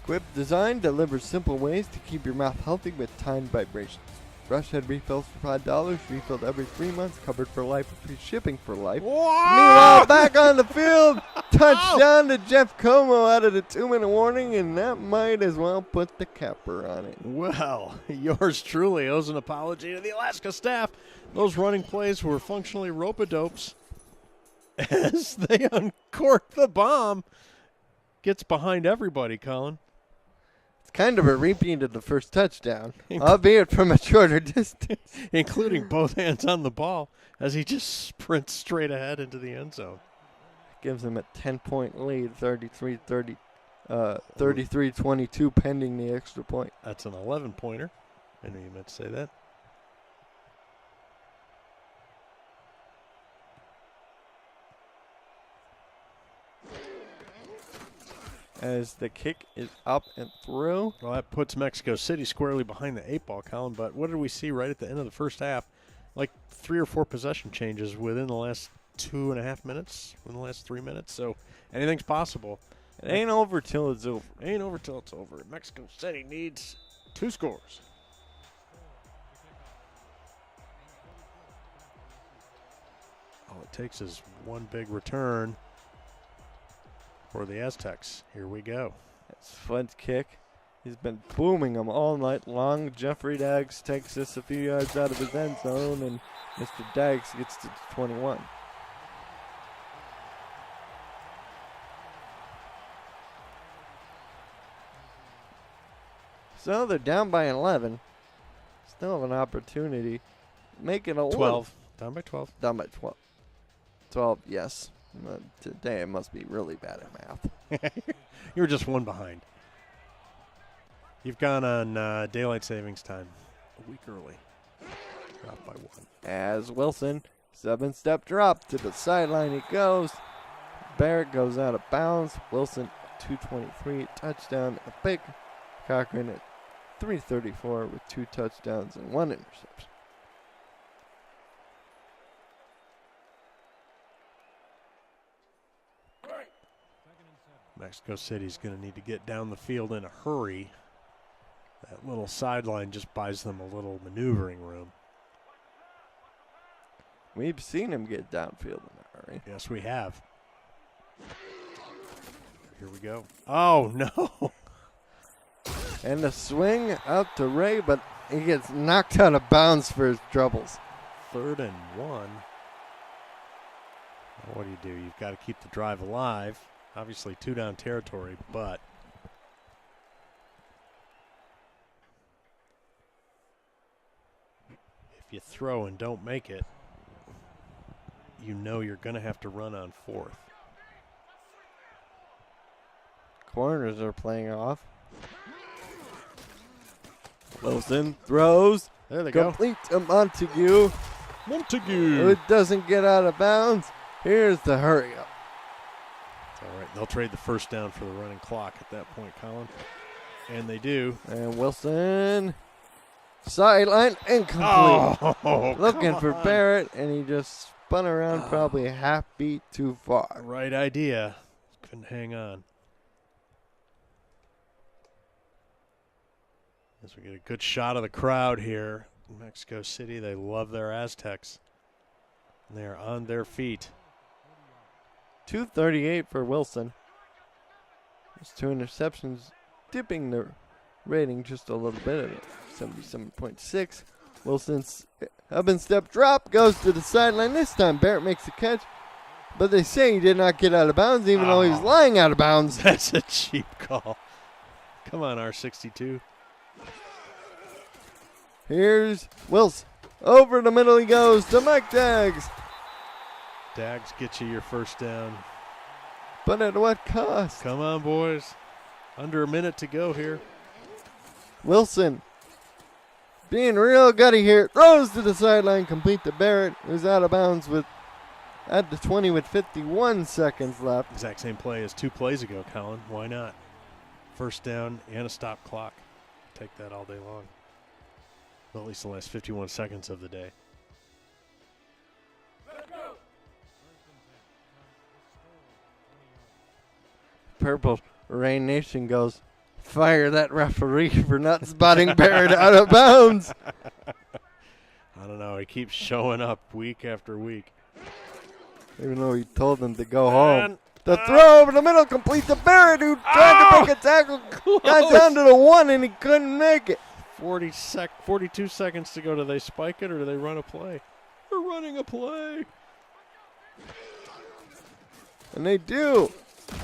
Quip Design delivers simple ways to keep your mouth healthy with timed vibrations. Brush head refills for $5, refilled every 3 months, covered for life with free shipping for life. Meanwhile, back on the field, touchdown to Jeff Como out of the 2-minute warning, and that might as well put the capper on it. Well, yours truly owes an apology to the Alaska staff. Those running plays were functionally rope-a-dopes as they uncork the bomb. Gets behind everybody, Colin. It's kind of a repeat of the first touchdown, albeit from a shorter distance. Including both hands on the ball as he just sprints straight ahead into the end zone. Gives them a 10-point lead, 33-22 pending the extra point. That's an 11-pointer. I know you meant to say that. As the kick is up and through. Well, that puts Mexico City squarely behind the 8-ball, Colin. But what did we see right at the end of the first half? Like 3 or 4 possession changes within the last 2.5 minutes, within the last 3 minutes. So anything's possible. It ain't over till it's over. Ain't over till it's over. Mexico City needs 2 scores. All it takes is one big return for the Aztecs. Here we go. That's Fud's kick. He's been booming them all night long. Jeffrey Daggs takes this a few yards out of his end zone, and Mr. Daggs gets to 21. So they're down by 11. Still have an opportunity. Make it a 12. Down by 12. Down by 12. 12, yes. Today I must be really bad at math. You were just one behind. You've gone on daylight savings time a week early. Dropped by 1. As Wilson, 7-step drop to the sideline he goes. Barrett goes out of bounds. Wilson, 223, touchdown, a pick. Cochran at 334 with 2 touchdowns and 1 interception. Mexico City's going to need to get down the field in a hurry. That little sideline just buys them a little maneuvering room. We've seen him get downfield in a hurry. Yes, we have. Here we go. Oh, no. And the swing out to Ray, but he gets knocked out of bounds for his troubles. 3rd and 1. Well, what do? You've got to keep the drive alive. Obviously 2 down territory, but if you throw and don't make it, you know you're going to have to run on 4th. Corners are playing off. Wilson throws. There they go. Complete to Montague. It doesn't get out of bounds. Here's the hurry up. It's all right. They'll trade the first down for the running clock at that point, Colin. And they do. And Wilson. Sideline incomplete. Looking for Barrett, and he just spun around probably a half beat too far. Right idea. Couldn't hang on. As we get a good shot of the crowd here in Mexico City. They love their Aztecs. And they are on their feet. 238 for Wilson. Those 2 interceptions, dipping the rating just a little bit at 77.6. Wilson's up and step drop goes to the sideline. This time Barrett makes the catch, but they say he did not get out of bounds even though he was lying out of bounds. That's a cheap call. Come on, R62. Here's Wilson. Over the middle he goes to Mike Daggs. Daggs gets you your first down. But at what cost? Come on, boys. Under a minute to go here. Wilson being real gutty here. Throws to the sideline, complete to Barrett, who's out of bounds at the 20 with 51 seconds left. Exact same play as 2 plays ago, Colin. Why not? First down and a stop clock. Take that all day long. Well, at least the last 51 seconds of the day. Purple Rain Nation goes, fire that referee for not spotting Barrett out of bounds. I don't know. He keeps showing up week after week. Even though he told them to go home. The throw over the middle, complete to Barrett, who tried to make a tackle. Got down to the 1, and he couldn't make it. 42 seconds to go. Do they spike it or do they run a play? They're running a play. And they do.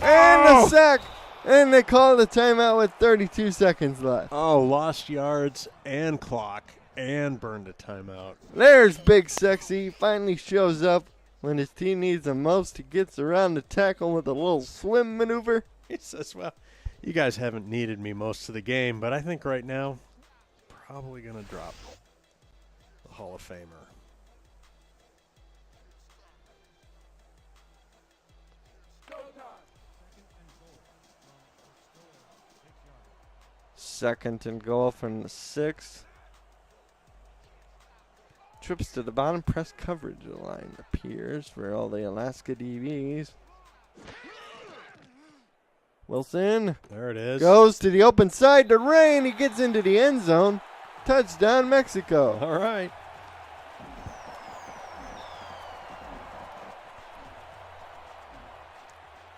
And the sack. And they call the timeout with 32 seconds left. Oh, lost yards and clock and burned a timeout. There's Big Sexy. He finally shows up when his team needs him most. He gets around the tackle with a little swim maneuver. He says, well, you guys haven't needed me most of the game, but I think right now, probably going to drop the Hall of Famer. Second and goal from the 6. Trips to the bottom, press coverage line appears for all the Alaska DBs. Wilson. There it is. Goes to the open side to Ray, and he gets into the end zone. Touchdown, Mexico. All right.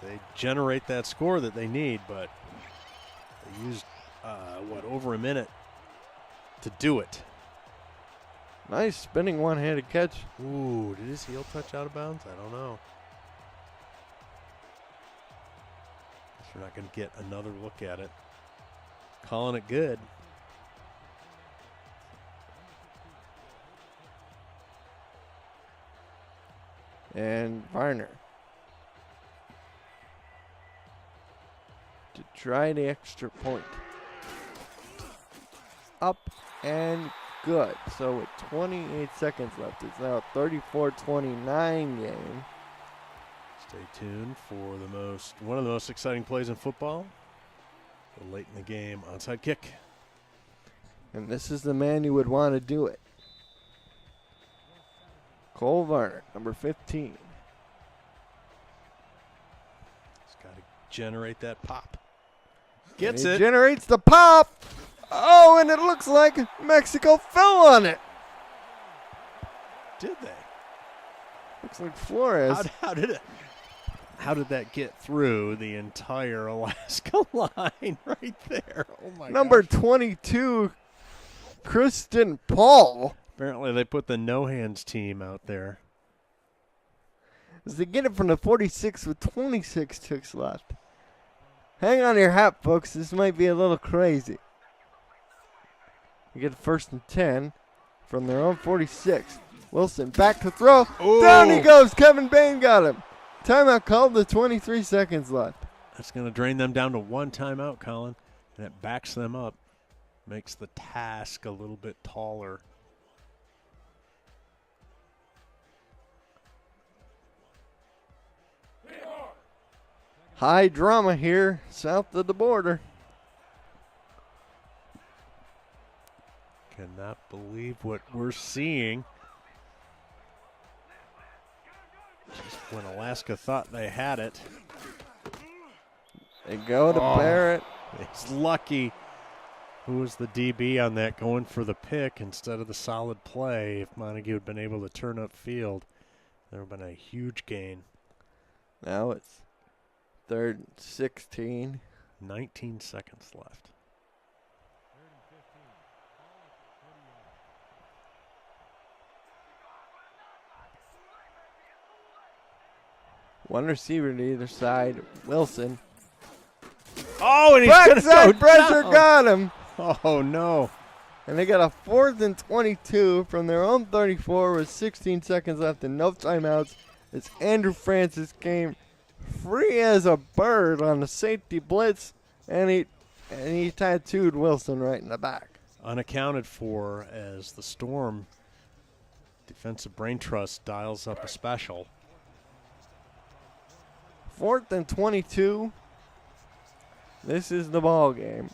They generate that score that they need, but they used, over a minute to do it. Nice spinning one-handed catch. Ooh, did his heel touch out of bounds? I don't know. Guess we're not going to get another look at it. Calling it good. And Varner to try the extra point. Up and good. So with 28 seconds left, it's now a 34-29 game. Stay tuned for one of the most exciting plays in football. Late in the game, onside kick. And this is the man you would want to do it. Cole Varner, number 15. He's got to generate that pop. Gets it. Generates the pop. Oh, and it looks like Mexico fell on it. Did they? Looks like Flores. How did it? How did that get through the entire Alaska line right there? Oh, my Number gosh. 22, Kristen Paul. Apparently they put the no-hands team out there. As they get it from the 46 with 26 ticks left. Hang on to your hat, folks. This might be a little crazy. You get first and 10 from their own 46. Wilson back to throw. Ooh. Down he goes. Kevin Bain got him. Timeout called with 23 seconds left. That's going to drain them down to one timeout, Colin, and it backs them up. Makes the task a little bit taller. High drama here south of the border. Cannot believe what we're seeing. Just when Alaska thought they had it. They go to Barrett. It's lucky. Who was the DB on that going for the pick instead of the solid play? If Montague had been able to turn up field, there would have been a huge gain. Now it's 3rd and 16. 19 seconds left. One receiver to either side. Wilson. Oh, and he's going to go Backside pressure down. got him. Oh, no. And they got a 4th and 22 from their own 34 with 16 seconds left and no timeouts. As Andrew Francis came free as a bird on the safety blitz, and he tattooed Wilson right in the back. Unaccounted for as the Storm defensive brain trust dials up a special. 4th and 22. This is the ball game.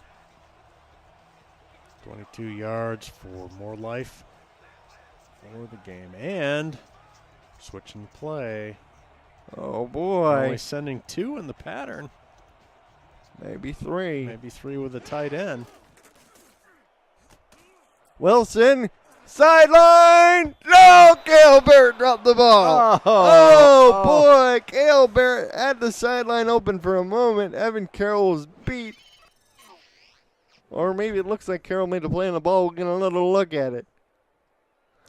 22 yards for more life for the game. And switching the play. Oh, boy. Only sending 2 in the pattern. Maybe 3. Maybe 3 with a tight end. Wilson, sideline. No, Cale Barrett dropped the ball. Oh, boy. Cale Barrett had the sideline open for a moment. Evan Carroll was beat. Or maybe it looks like Carroll made a play on the ball. We're getting a little look at it.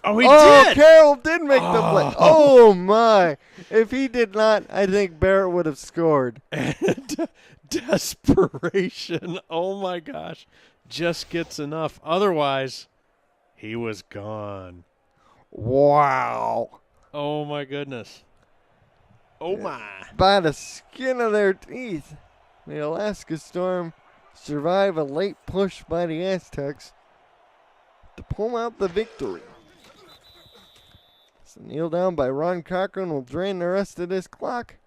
Oh, he did. Carroll did make the play. Oh, my. If he did not, I think Barrett would have scored. And desperation. Oh, my gosh. Just gets enough. Otherwise, he was gone. Wow. Oh, my goodness. Oh, my. By the skin of their teeth, the Alaska Storm survive a late push by the Aztecs to pull out the victory. So kneel down by Ron Cochran will drain the rest of this clock.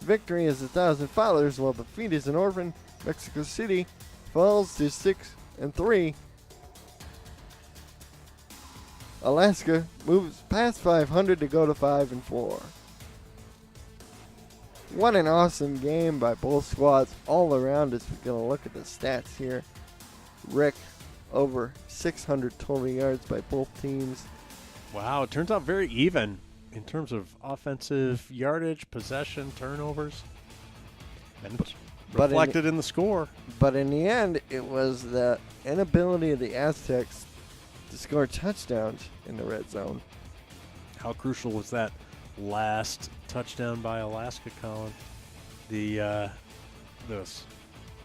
Victory is 1,000 followers while defeat is an orphan. Mexico City falls to 6-3. Alaska moves past 500 to go to 5-4. What an awesome game by both squads all around as we're going to look at the stats here. Rick, over 600 total yards by both teams. Wow, it turns out very even in terms of offensive yardage, possession, turnovers. And it's reflected in the score. But in the end, it was the inability of the Aztecs to score touchdowns in the red zone. How crucial was that last touchdown by Alaska, Colin? The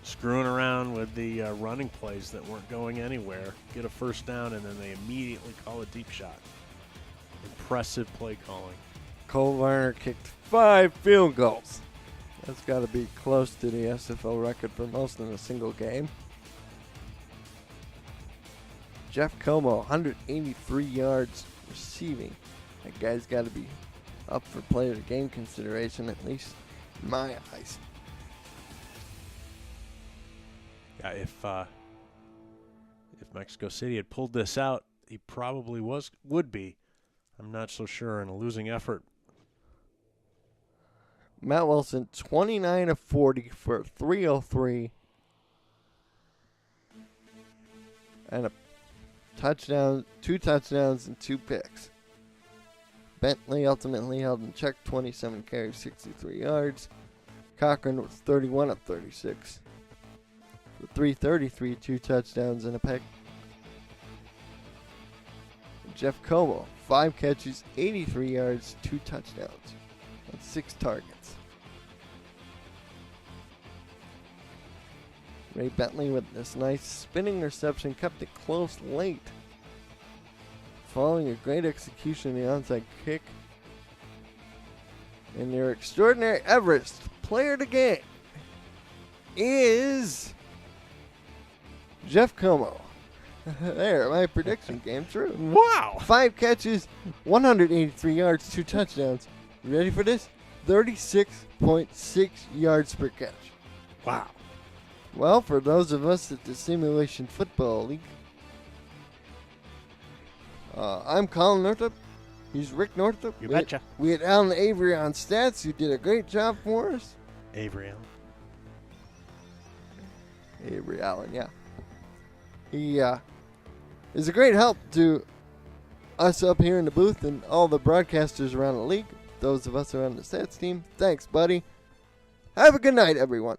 screwing around with the running plays that weren't going anywhere, get a first down, and then they immediately call a deep shot. Impressive play calling. Cole Varner kicked 5 field goals. That's got to be close to the SFL record for most in a single game. Jeff Como, 183 yards receiving. That guy's got to be up for player of the game consideration, at least in my eyes. Yeah, if Mexico City had pulled this out, he probably would be. I'm not so sure in a losing effort. Matt Wilson, 29 of 40 for 303. And a touchdown, 2 touchdowns, and 2 picks. Bentley ultimately held in check, 27 carries, 63 yards. Cochran was 31 of 36 for 333, 2 touchdowns and a pick. Jeff Como, 5 catches, 83 yards, 2 touchdowns, and 6 targets. Ray Bentley with this nice spinning reception kept it close late. Following a great execution of the onside kick. And their extraordinary Everest player of the game is Jeff Como. There, my prediction came true. Wow. 5 catches, 183 yards, 2 touchdowns. You ready for this? 36.6 yards per catch. Wow. Well, for those of us at the Simulation Football League, I'm Colin Northup. He's Rick Northup. You betcha. We had Alan Avery on stats, who did a great job for us. Avery Allen. Avery Allen, yeah. He is a great help to us up here in the booth and all the broadcasters around the league. Those of us around the stats team. Thanks, buddy. Have a good night, everyone.